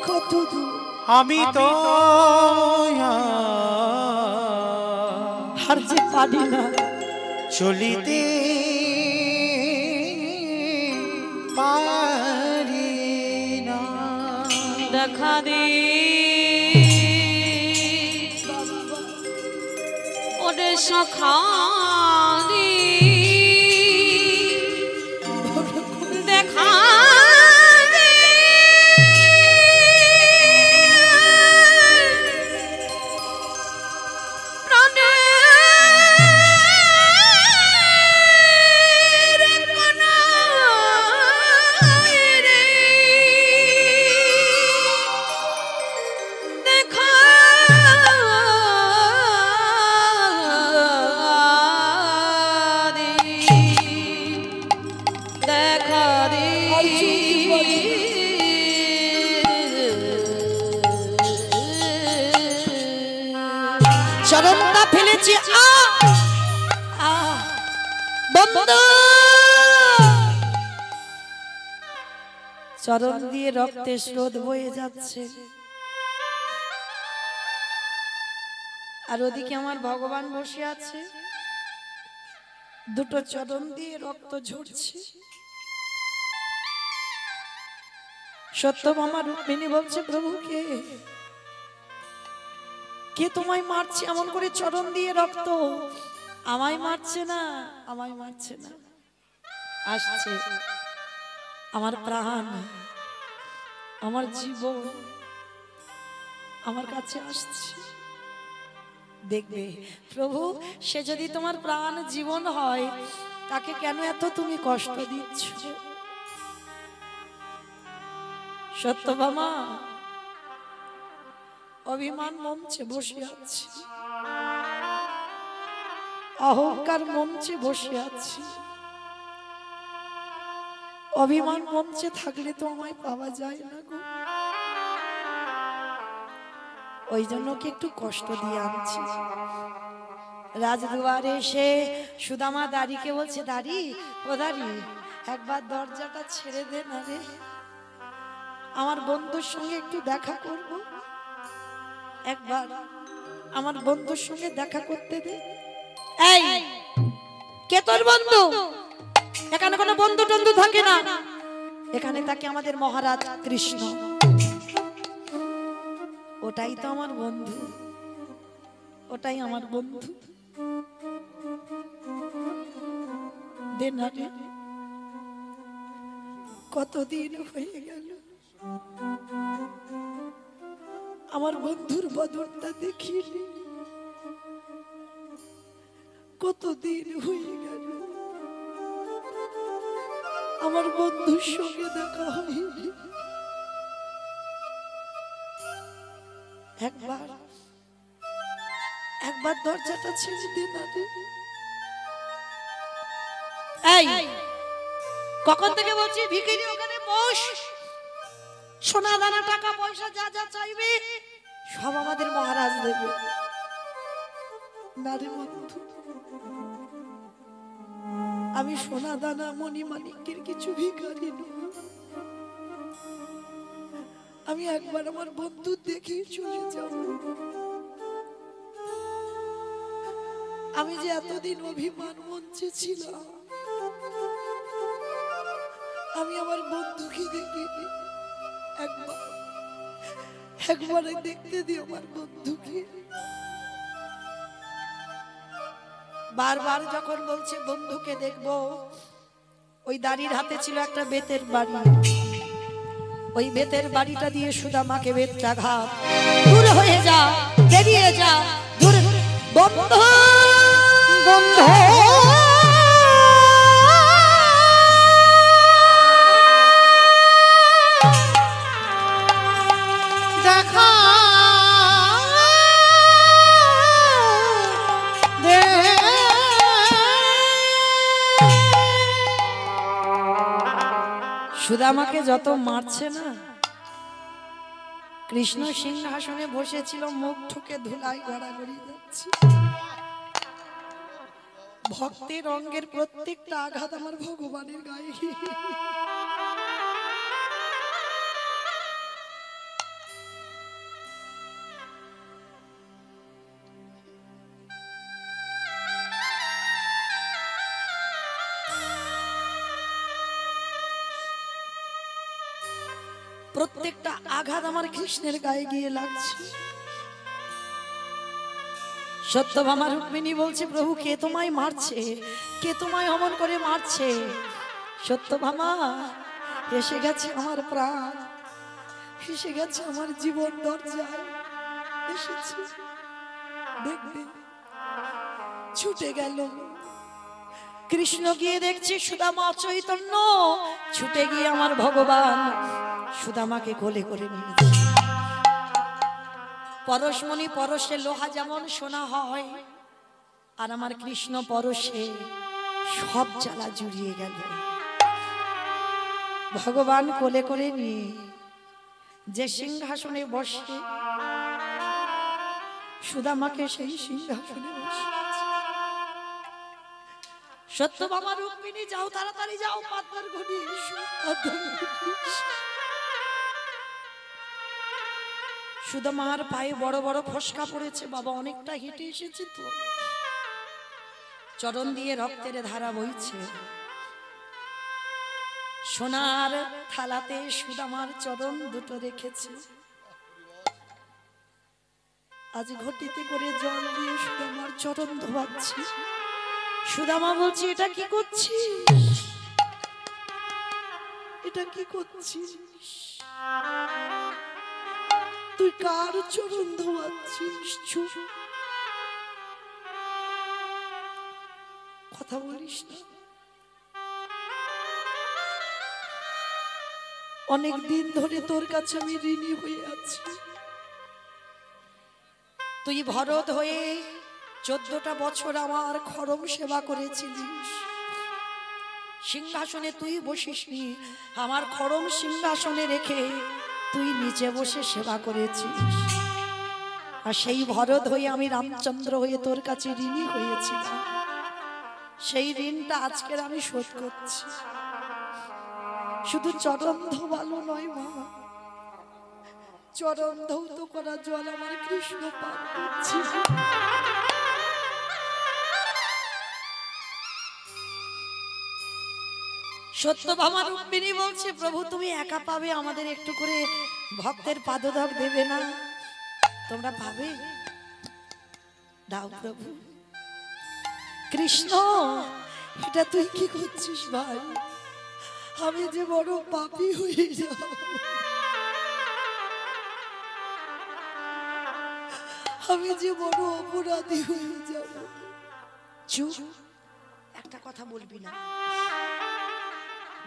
Speaker 1: কত দূর
Speaker 2: আমি তো
Speaker 1: আর যে পারি না
Speaker 2: চলিতে পারি না।
Speaker 3: দেখা দে ওরে সখা রে, দেখা দে প্রাণের কণায় রে, দেখা দে, দেখা দে।
Speaker 1: চরণটা ফেলেছি, বন্ধু চরণ দিয়ে রক্তের স্রোত বয়ে যাচ্ছে, আর ওদিকে আমার ভগবান বসে আছে, দুটো চরণ দিয়ে রক্ত ঝরছে। সত্যভামা রুক্মিণী বলছে, প্রভুকে কে তোমায় মারছে এমন করে চরণ দিয়ে রক্ত? আমায় মারছে না, আমায় মারছে না, আসছে আমার প্রাণ, আমার জীবন আমার কাছে আসছে। দেখবে প্রভু, সে যদি তোমার প্রাণ জীবন হয়, তাকে কেন এত তুমি কষ্ট দিচ্ছ? সত্যভামা অভিমান মঞ্চে বসে আছে, অহংকার মঞ্চে বসে আছে। অভিমান মঞ্চে থাকলে তো আমায় পাওয়া যায় না গো, ওই জন্য কি একটু কষ্ট দিয়ে আনছি। রাজদুয়ারে এসে সুদামা দাড়িকে বলছে, দাড়ি ও দাড়ি, একবার দরজাটা ছেড়ে দে না রে, আমার বন্ধুর সঙ্গে একটু দেখা করব, একবার আমার বন্ধুর সঙ্গে দেখা করতে দে। এই কে তোর বন্ধু? এখানে কোনো বন্ধু টন্ধু থাকে না, এখানে থাকে আমাদের মহারাজ কৃষ্ণ, ওটাই তো আমার বন্ধু, ওটাই আমার বন্ধু। দে না রে, কতদিন হয়ে গেল আমার বন্ধুর বদনটা দেখিনি, কতদিন হয়ে গেল আমার বন্ধুর সঙ্গে দেখা হয়নি। একবার একবার দরজাটা ছেড়ে দে না রে। এই কখন থেকে বলছি ভিখারি ওখানে বস, সোনা দানা টাকা পয়সা যা যা চাইবে সব আমাদের মহারাজ দেবে না রে বন্ধু। আমি সোনা দানা মণি মানিকের কিছু ভিখারি নই, আমি একবার আমার বন্ধু দেখে চলে যাব। আমি যে এতদিন অভিমান মঞ্চে ছিলাম, আমি আমার বন্ধুকে দেখিনি, একবারে দেখতে দিই আমার বন্ধুকে। বারবার যখন বলছে বন্ধুকে দেখবো, ওই দাড়ির হাতে ছিল একটা বেতের বাড়ি, ওই বেতের বাড়িটা দিয়ে সুদামাকে বেত্রাঘাত, দূর হয়ে যা, বেরিয়ে যা, দূর বন্ধু বন্ধু।
Speaker 2: দেখা দে
Speaker 1: সুদামাকে যত মারছে না, কৃষ্ণ সিংহাসনে বসেছিল, মুখ ঠুকে ধুলাই গড়াগড়ি যাচ্ছে। ভক্তের অঙ্গের প্রত্যেকটা আঘাত আমার ভগবানের গায়ে। প্রত্যেকটা আঘাত আমার কৃষ্ণের গায়ে গিয়ে লাগছে। সত্যভামা রুক্মিণী বলছে, প্রভু কে তোমায় মারছে, কে তোমায় অমন করে মারছে? সত্যভামা, এসে গেছে আমার প্রাণ, এসে গেছে আমার জীবন দরজায় এসেছে। দেখবে ছুটে গেল কৃষ্ণ, গিয়ে দেখছে সুদামা চৈতন্য, ছুটে গিয়ে আমার ভগবান সুদামাকে কোলে করে নিয়েছে। পরশমণি পরশে লোহা যেমন সোনা হয়, আর আমার কৃষ্ণ পরশে সব জ্বালা জুড়িয়ে গেল। ভগবান কোলে করে নিয়ে যে সিংহাসনে বসে, সুদামাকে সেই সিংহাসনে বসে। সত্যভামা রুক্মিণী, যাও তাড়াতাড়ি যাও, পাতবার ঘটিয়ে এসো। সুদামার পায়ে বড় বড় ফসকা পড়েছে, বাবা অনেকটা হেঁটে এসেছে তো, চরণ দিয়ে রক্তের ধারা বইছে। সোনার থালাতে সুদামার চরণ দুটো রেখেছে, আজ ঘটিতে করে জল দিয়ে সুদামার চরণ ধোয়াচ্ছি। সুদামা বলছি, এটা কি করছিস, এটা কি করছিস? তুই কার চরণ ধোয়াচ্ছিস? কথা বলিস না। অনেক দিন ধরে তোর কাছে আমি ঋণী হয়ে আছি। তুই ভরত হয়ে 14টা বছর আমার খরম সেবা করেছিলিস। সিংহাসনে তুই বসিসনি, আমার খরম সিংহাসনে রেখে তুই নিচে বসে সেবা করেছিস। আর সেই ভরত হয়ে আমি রামচন্দ্র হয়ে তোর কাছে ঋণী হয়েছিলাম। সেই ঋণটা আজকের আমি শোধ করছি। শুধু চরণ ধোয়ালো নয় মা, চরণ ধৌত করা জল আমার কৃষ্ণ পান করছে। সত্যভামা রুক্মিণী বলছে, প্রভু তুমি একা পাবে, আমাদের একটু করে ভক্তের পাদধক দেবে না? তোমরা পাবে, দাও প্রভু। কৃষ্ণ, এটা তুই কি করছিস ভাই? আমি যে বড় পাপী হয়ে যাব, আমি যে বড় অপরাধী হয়ে যাব। চুপ, একটা কথা বলবি না।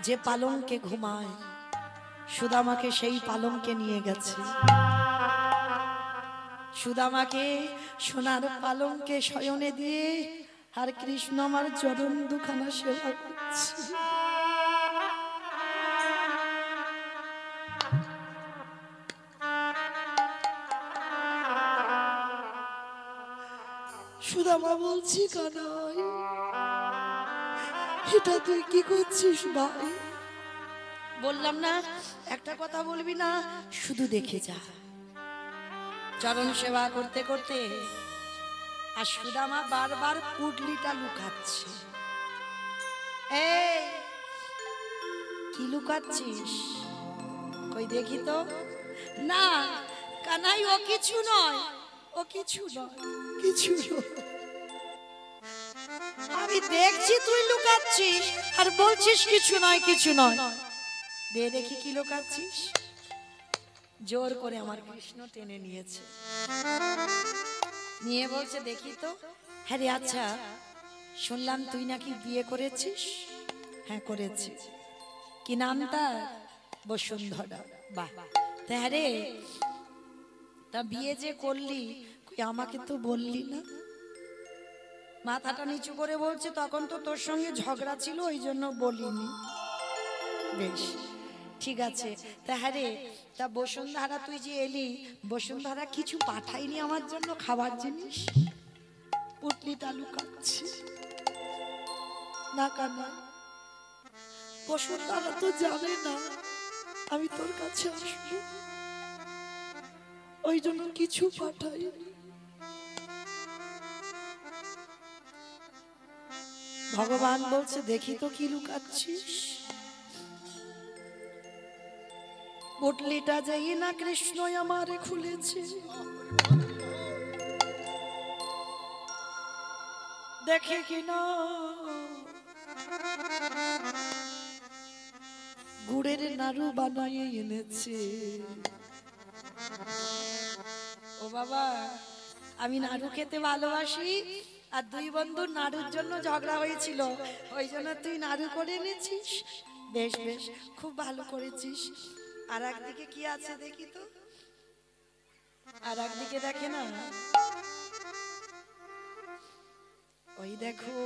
Speaker 1: যে পালঙ্কে ঘুমায় সুদামাকে সেই পালঙ্কে নিয়ে গেছে। সুদামাকে সোনার পালঙ্কে শয়নে দিয়ে আর কৃষ্ণ আমার চরণ দুখানা সেবা করছে। সুদামা বলছি, কানাই এটা তুই কি করছিস ভাই? বললাম না একটা কথা বলবি না, শুধু দেখে যা। চরণ সেবা করতে করতে আর সুদামা বারবার পুটলিটা লুকাচ্ছে। এই কি লুকাচ্ছিস? কই দেখি তো। না কানাই, ও কিছু নয়, ও কিছু নয়, কিছু নয়। আমি দেখছি তুই লুকাচ্ছিস আর বলছিস কিছু নয়, কিছু নয়। দে দেখি কি লুকাচ্ছিস। জোর করে আমার কৃষ্ণ টেনে নিয়েছে, নিয়ে বলছে, দেখি তো। হ্যাঁ রে, আচ্ছা শুনলাম তুই নাকি বিয়ে করেছিস? হ্যাঁ করেছি। কি নাম তার? বসুন্ধরা। বাহ, তা হ্যাঁ রে, তা বিয়ে যে করলি আমাকে তো বললি না? মাথাটা নিচু করে বলছে, তখন তো তোর সঙ্গে ঝগড়া ছিল, ওই জন্য বলিনি। বেশ ঠিক আছে। তা হ্যাঁ রে, তা বসুন্ধরা তুই যে এলি, বসুন্ধরা কিছু পাঠাইনি আমার জন্য খাবার জিনিস? পুটলিটা লুকাচ্ছি না কানা। বসুন্ধরা তো জানে না আমি তোর কাছে আসবো, ওই জন্য কিছু পাঠাইনি। ভগবান বলছে, দেখি তো কি লুকাচ্ছিস। পুটলিটা যাই না কৃষ্ণ আমারে খুলেছে, দেখে কিনা গুড়ের নাড়ু বানাই এনেছে। ও বাবা, আমি নাড়ু খেতে ভালোবাসি, আর দুই বন্ধু নাড়ুর জন্য ঝগড়া হয়েছিল, ওই জন্য তুই নাড়ু করে এনেছিস। বেশ বেশ, খুব ভালো করেছিস। আর একদিকে কি আছে দেখি তো। আর একদিকে দেখে না, ওই দেখো,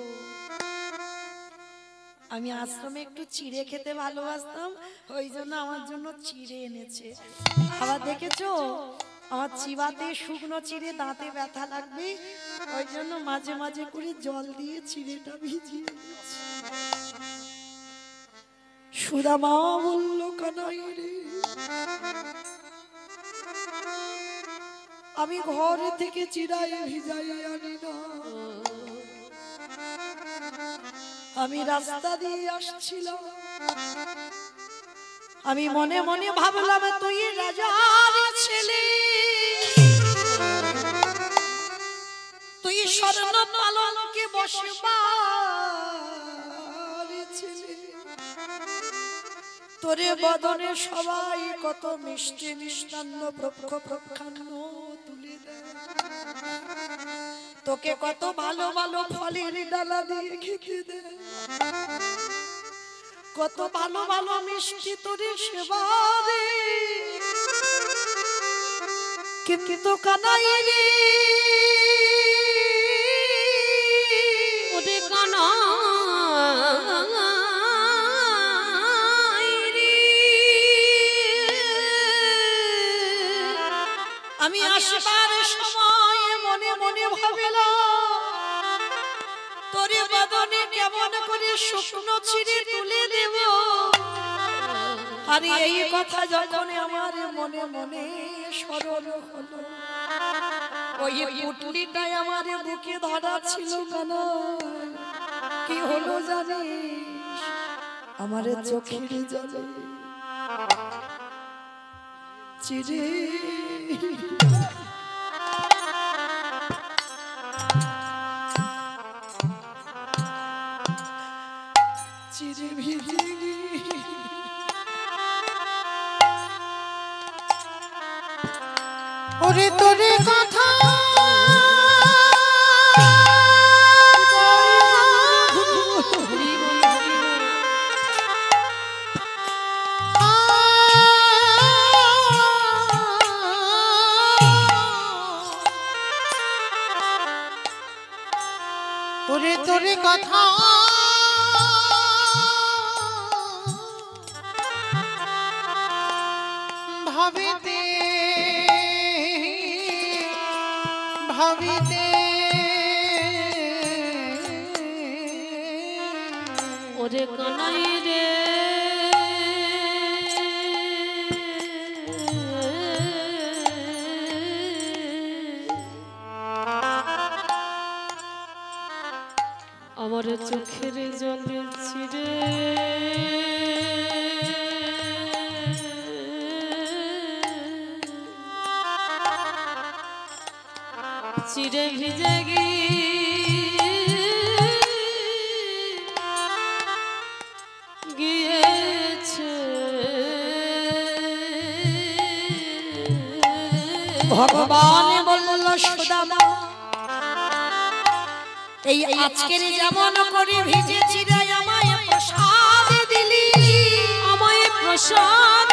Speaker 1: আমি আশ্রমে একটু চিড়ে খেতে ভালোবাসতাম, ওই জন্য আমার জন্য চিড়ে এনেছে। আবার দেখেছো, আমার চিবাতে শুকনো চিড়ে দাঁতে ব্যথা লাগবে, ওই জন্য মাঝে মাঝে করে জল দিয়ে চিড়েটা ভিজিয়ে এনেছে। সুদামা বলল, কানাই রে, আমি ঘর থেকে চিড়াই ভিজাই আনি না, আমি রাস্তা দিয়ে আসছিলাম, আমি মনে মনে ভাবলাম তুই রাজার ছেলে, তুই স্বর্ণ পালঙ্কে বসবার ছেলে, তোরে বদনে সবাই কত মিষ্টি মিষ্টান্ন প্রক্ষান্ন তুলে দেয়, তোকে কত ভালো ভালো ফলের ডালা দিয়ে খেতে দে, কত ভালো ভালো মিষ্টি তোরে সেবা দে, কিন্তু কানাই রে
Speaker 3: ওরে কানাই রে,
Speaker 1: আমি আসবার সময় মনে মনে ভাবিলাম তোরে বদনে কেমন করে শুকনো ছিঁড়ে তুলে দেব। আর এই কথা যখন আমার মনে মনে স্মরণ হলো, ওই পুটলিটাই আমার বুকে ধরা ছিল কানা। কি হলো জানিস? আমার চোখের জলে চিরে চিরে ভিজে
Speaker 2: ওরে তোরে কথা ওরে তোরে কথা ভাবিতে ভাবিতে
Speaker 3: ওরে কানাই রে, আমার চোখের জলে ছিড়ে চিড়ে ভিজে গিয়েছে
Speaker 1: ভগবান বলল সুদামা, এই আজকের যেমন করে ভিজেছি রে আমায় প্রসাদ দিলি,
Speaker 3: আমায় প্রসাদ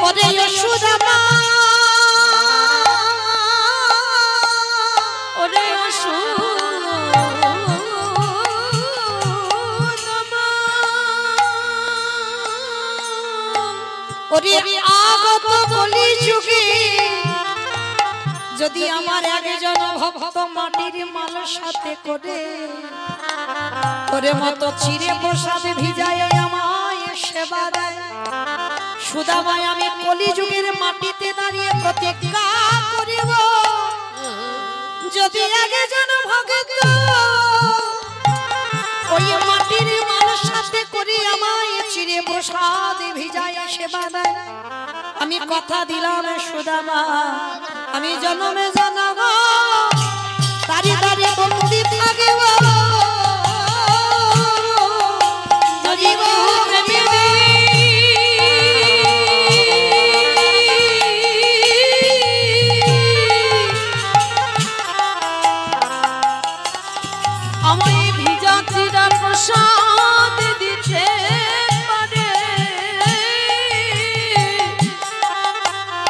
Speaker 1: ওরে সুদামা,
Speaker 3: ওরে সুদামা,
Speaker 1: ওরে আগত কলি যুগে যদি আমার একজন ভক্ত মাটির মাল সাথে করে তোরে মতো চিরে প্রসাদ ভিজায় আমায় সেবা দেয়, সুদামায় আমি কলি যুগের মাটিতে দাঁড়িয়ে প্রতিজ্ঞা করিব, যদি একজন ভক্ত ওই মাটির মাল সাথে করে আমায় চিরে প্রসাদ ভিজায় সেবা দেয়, আমি কথা দিলাম সুদামা আমি জন্মে জন্ম তারি তারি বন্দি থাকিব, জীব
Speaker 3: আমায় ভিজা চিরা প্রসাদ দিতে পারে,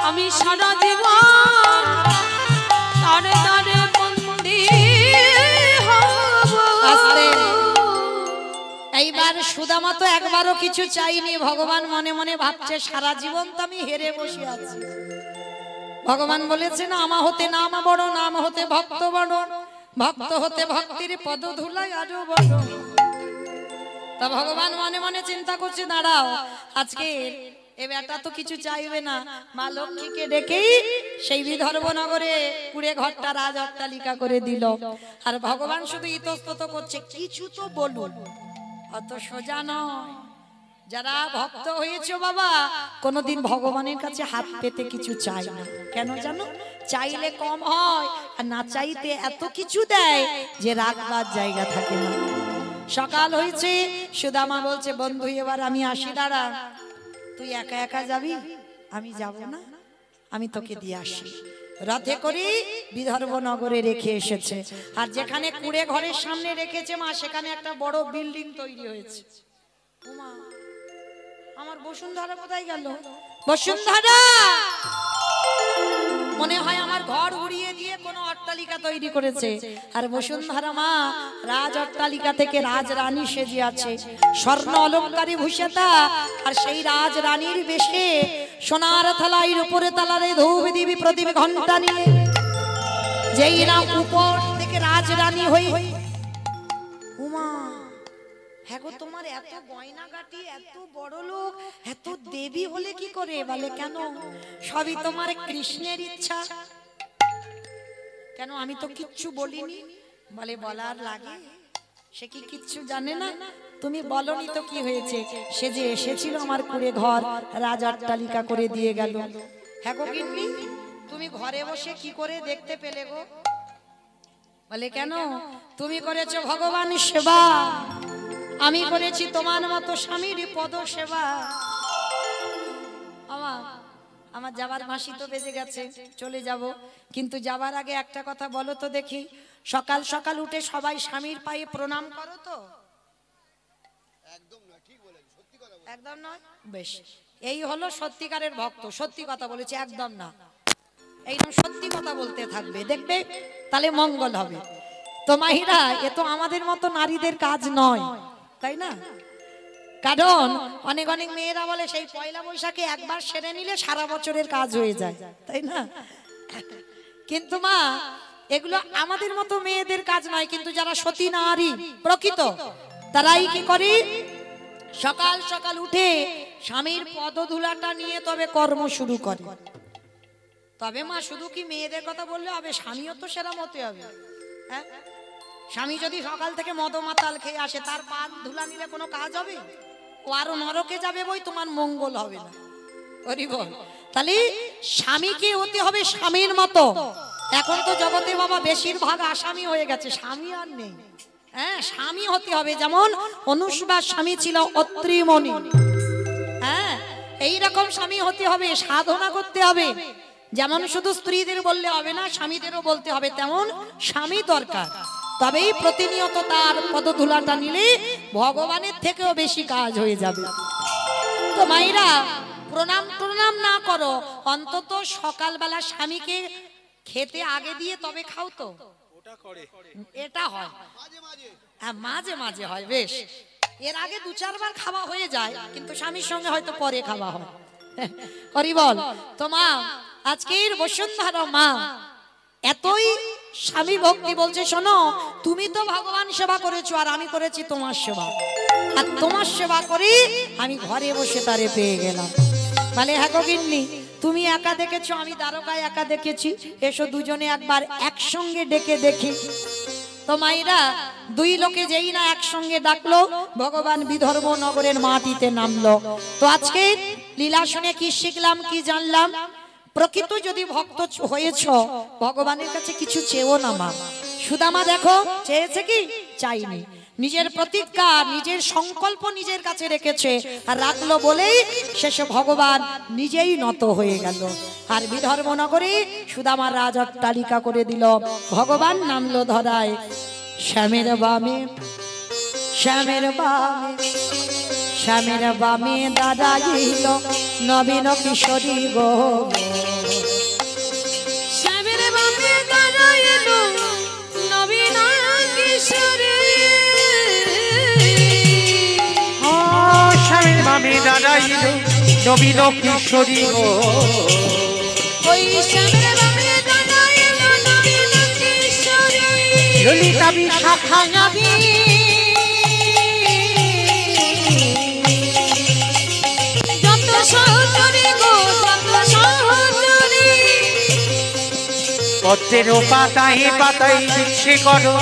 Speaker 3: আমি সারা জীবন তারে তারে বন্দি হব।
Speaker 1: এইবার সুদামা তো একবারও কিছু চাইনি, ভগবান মনে মনে ভাবছে সারা জীবন তো আমি হেরে বসে আছি। ভগবান বলেছে না আমা হতে নাম বড়, নাম হতে ভক্ত বড়, ভক্ত হতে ভক্তির পদ ধুলাই আরো বড়। তা ভগবান মনে মনে চিন্তা করছে দাঁড়াও, আজকে এ বেটা তো কিছু চাইবে না, মা লক্ষ্মীকে ডেকেই সেই বিদর্ভনগরে কুড়ে ঘরটা রাজ অট্টালিকা করে দিল। আর ভগবান শুধু ইতস্তত করছে কিছু তো বলুন, অত সোজা নয়। যারা ভক্ত হয়েছে বাবা কোনোদিন ভগবানের কাছে হাত পেতে কিছু চাই না, কেন জানো? চাইলে কম হয় আর না চাইতে এত কিছু দেয় যে রাখবার জায়গা থাকে না। সকাল হয়েছে, সুদামা বলছে বন্ধু এবার আমি আসি, দাঁড়া, তুই একা একা যাবি? আমি যাব না, আমি তোকে দিয়ে আসি। রথে করে বিদর্ভ নগরে রেখে এসেছে। আর যেখানে কুড়ে ঘরের সামনে রেখেছে মা, সেখানে একটা বড় বিল্ডিং তৈরি হয়েছে। ওমা, আমার বসুন্ধরা কোথায় গেল? বসুন্ধরা, মনে হয় আমার ঘর উড়িয়ে দিয়ে কোনো অট্টালিকা তৈরি করেছে। আর বসুন্ধরা মা রাজ অট্টালিকা থেকে রাজরানী সেজে আছে, স্বর্ণ অলঙ্কারে ভূষিতা। আর সেই রাজরানীর বেশে সোনার থালাইয়ের উপরে তালারে ধূপ দিবি প্রদীপ ঘন্টা নিয়ে যেই না উপর থেকে রাজরানী হই। উমা, হ্যাঁ গো, তোমার এত গয়নাগাটি, এত বড় লোক, এত দেবী হলে কি করে? বলে কেন? সবই তোমার কৃষ্ণের ইচ্ছা। কেন? আমি তো কিচ্ছু বলিনি। বলে বলার লাগে? সে কি কিচ্ছু জানে না? তুমি বলনি তো কি হয়েছে? সে যে এসেছিল আমার কুড়ে ঘর, রাজ অট্টালিকা করে দিয়ে গেল। হ্যাঁ গো গিন্নি, তুমি ঘরে বসে কি করে দেখতে পেলে গো? বলে কেন? তুমি করেছো ভগবান সেবা, আমি করেছি তোমার মতো স্বামীর পদ সেবা। আমার যাবার মাসি তো বেজে গেছে, চলে যাব। কিন্তু যাবার আগে একটা কথা বলো তো দেখি, সকাল সকাল উঠে সবাই স্বামীর পায়ে প্রণাম করো তো? একদম নয়, ঠিক বলেন, সত্যি কথা বলেন। একদম নয়? বেশ, এই হলো সত্যিকারের ভক্ত। সত্যি কথা বলেছে, একদম না। এইরকম সত্যি কথা বলতে থাকবে, দেখবে তাহলে মঙ্গল হবে। তো মাহিরা, এ তো আমাদের মতো নারীদের কাজ নয়, তাই না? কারণ অনেক অনেক মেয়েরা বলে সেই পয়লা বৈশাখে একবার সেরে নিলে সারা বছরের কাজ হয়ে যায়, তাই না? কিন্তু মা, এগুলো আমাদের মতো মেয়েদের কাজ নয়। কিন্তু যারা সতী নারী প্রকৃত, তারাই কি করে? সকাল সকাল উঠে স্বামীর পদধূলাটা নিয়ে তবে কর্ম শুরু করে। তবে মা, শুধু কি মেয়েদের কথা বললে হবে? স্বামীও তো সেরকম হতে হবে। হ্যাঁ, স্বামী যদি সকাল থেকে মদ মাতাল খেয়ে আসে, তার পা ধুলা নিলে কোনো কাজ হবে? ও আরো নরকে যাবে, বই তোমার মঙ্গল হবে না। তাহলে স্বামীকে হতে হবে স্বামীর মতো। এখন তো জগতে বাবা বেশিরভাগ আসামি হয়ে গেছে, স্বামী আর নেই। হ্যাঁ, স্বামী হতে হবে যেমন অনুষ্বার স্বামী ছিল অত্রিমণি। হ্যাঁ, এইরকম স্বামী হতে হবে, সাধনা করতে হবে। যেমন শুধু স্ত্রীদের বললে হবে না, স্বামীদেরও বলতে হবে তেমন স্বামী দরকার। তবেই প্রতিনিয়ত তার পদধূলাটা নিলে ভগবানের থেকেও বেশি কাজ হয়ে যাবে। তো মাইরা, প্রণাম প্রণাম না করো, অন্তত সকালবেলা স্বামীকে খেতে আগে দিয়ে তবে খাও তো। এটা হয় হ্যাঁ, মাঝে মাঝে হয়। বেশ, এর আগে দু চারবার খাওয়া হয়ে যায়, কিন্তু স্বামীর সঙ্গে হয়তো পরে খাওয়া হয়। হরি বল। তো মা, আজকের বসুন্ধরা মা এতই স্বামী ভক্তি বলছে, শোনো, তুমি তো ভগবান সেবা করেছো, আর আমি করেছি তোমার সেবা। আর তোমার সেবা করে আমি ঘরে বসে তারে পেয়ে গেলাম। বলে হ্যাঁ গো গিন্নি, তুমি একা দেখেছো, আমি দ্বারকায় একা দেখেছি, এসো দুজনে একবার একসঙ্গে ডেকে দেখি। তো মাইরা, দুই লোকে যেই না একসঙ্গে ডাকলো, ভগবান বিদর্ভ নগরের মাটিতে নামলো। তো আজকে লীলা শুনে কি শিখলাম, কি জানলাম? প্রকৃত যদি ভক্ত হয়েছ, ভগবানের কাছে কিছু চেয়েও না মা। সুদামা দেখো, চেয়েছে কি? চাইনি। নিজের প্রতিজ্ঞা, নিজের সংকল্প নিজের কাছে রেখেছে, আর রাখলো বলেই শেষে ভগবান নিজেই নত হয়ে গেল। আর বিদর্ভ নগরে সুদামার রাজ অট্টালিকা করে দিল। ভগবান নামলো ধরায় শ্যামের বামে, শ্যামের বামে, শ্যামের বামে দাঁড়াইল নবীন কিশোরী গো।
Speaker 3: শ্যামের বামে দাঁড়াইল নবীন কিশোরী।
Speaker 2: শ্যামের বামে দাঁড়াইল নবীন কিশোরী গো।
Speaker 3: ওই শ্যামের বামে দাঁড়াইল নবীন কিশোরী।
Speaker 2: ললিতা বিশাখা নবী,
Speaker 3: যত সহচরী গো, যত সহচরী।
Speaker 2: পদ্মের পাতায় পাতায় ইচ্ছে করো।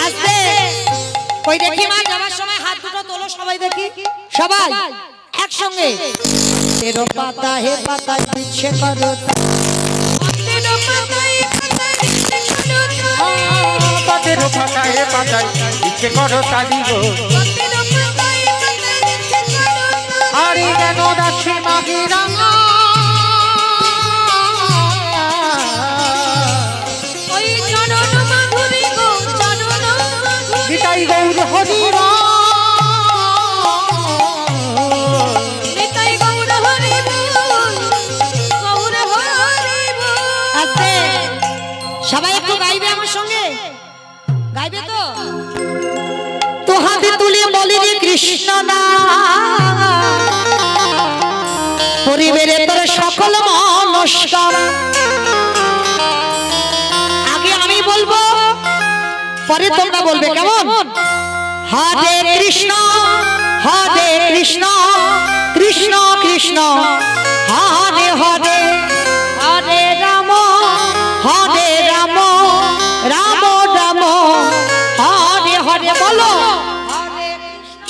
Speaker 1: আস্তে কই দেখি মা, যাবার সময় হাত দুটো তোলো সবাই দেখি, সবাই একসঙ্গে। তেরো পাতা হে পাতা ইচ্ছে করো,
Speaker 2: পদ্মের পাতায় পাতায় ইচ্ছে করো তালি গো। আরে যেন দাসী মাগি রাঙা,
Speaker 1: পরিবারে তোর সকল মনস্কার। আগে আমি বলবো, পরে তোমরা বলবে, কেমন? হরে কৃষ্ণ হরে কৃষ্ণ কৃষ্ণ কৃষ্ণ হরে হরে, হরে রাম রাম রাম হরে হরে। বলো হরে কৃষ্ণ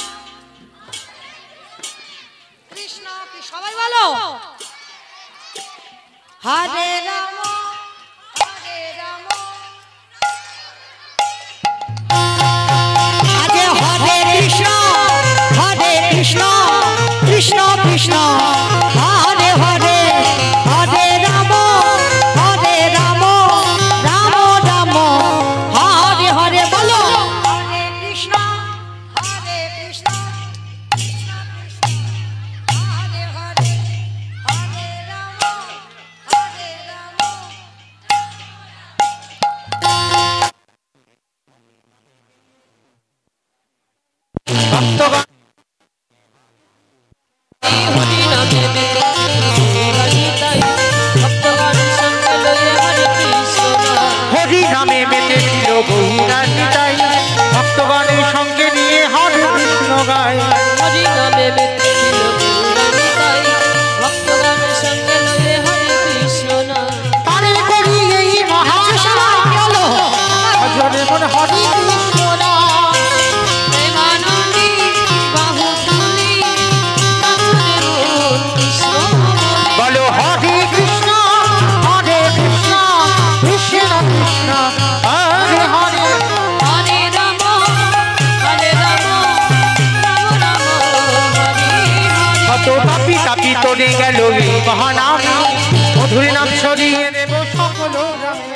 Speaker 1: কৃষ্ণ, সবাই বলো হরে রাম কৃষ্ণ কৃষ্ণ হরে হরে, হরে রাম রাম রাম হরে হরে। বলো হরে কৃষ্ণ কৃষ্ণ হরে হরে, হরে রাম
Speaker 2: ভক্তগণ হরি নামে মেতেছিল গৌরা নিতাই, ভক্তগণের সঙ্গে নিয়ে হরে কৃষ্ণ গায়।
Speaker 3: হরি নামে মেতেছিল গৌরা নিতাই, ভক্তগণের সঙ্গে লয়ে হরে কৃষ্ণ নাম।
Speaker 2: তারে করি এই মহাশয় ভজনে মন হরি কৃষ্ণ নাম।
Speaker 3: প্রেমানন্দী বাহু তুলি কাঁচনে মন কৃষ্ণ বলে।
Speaker 2: বলো হরে কৃষ্ণ কৃষ্ণ কৃষ্ণ হরে হরে,
Speaker 3: হরে রাম রাম রাম হরে হরে।
Speaker 2: কত পাপি তাপি তোরে গেল এই মহানাম, মধুর নাম ছড়িয়ে দেব সকল গ্রামে।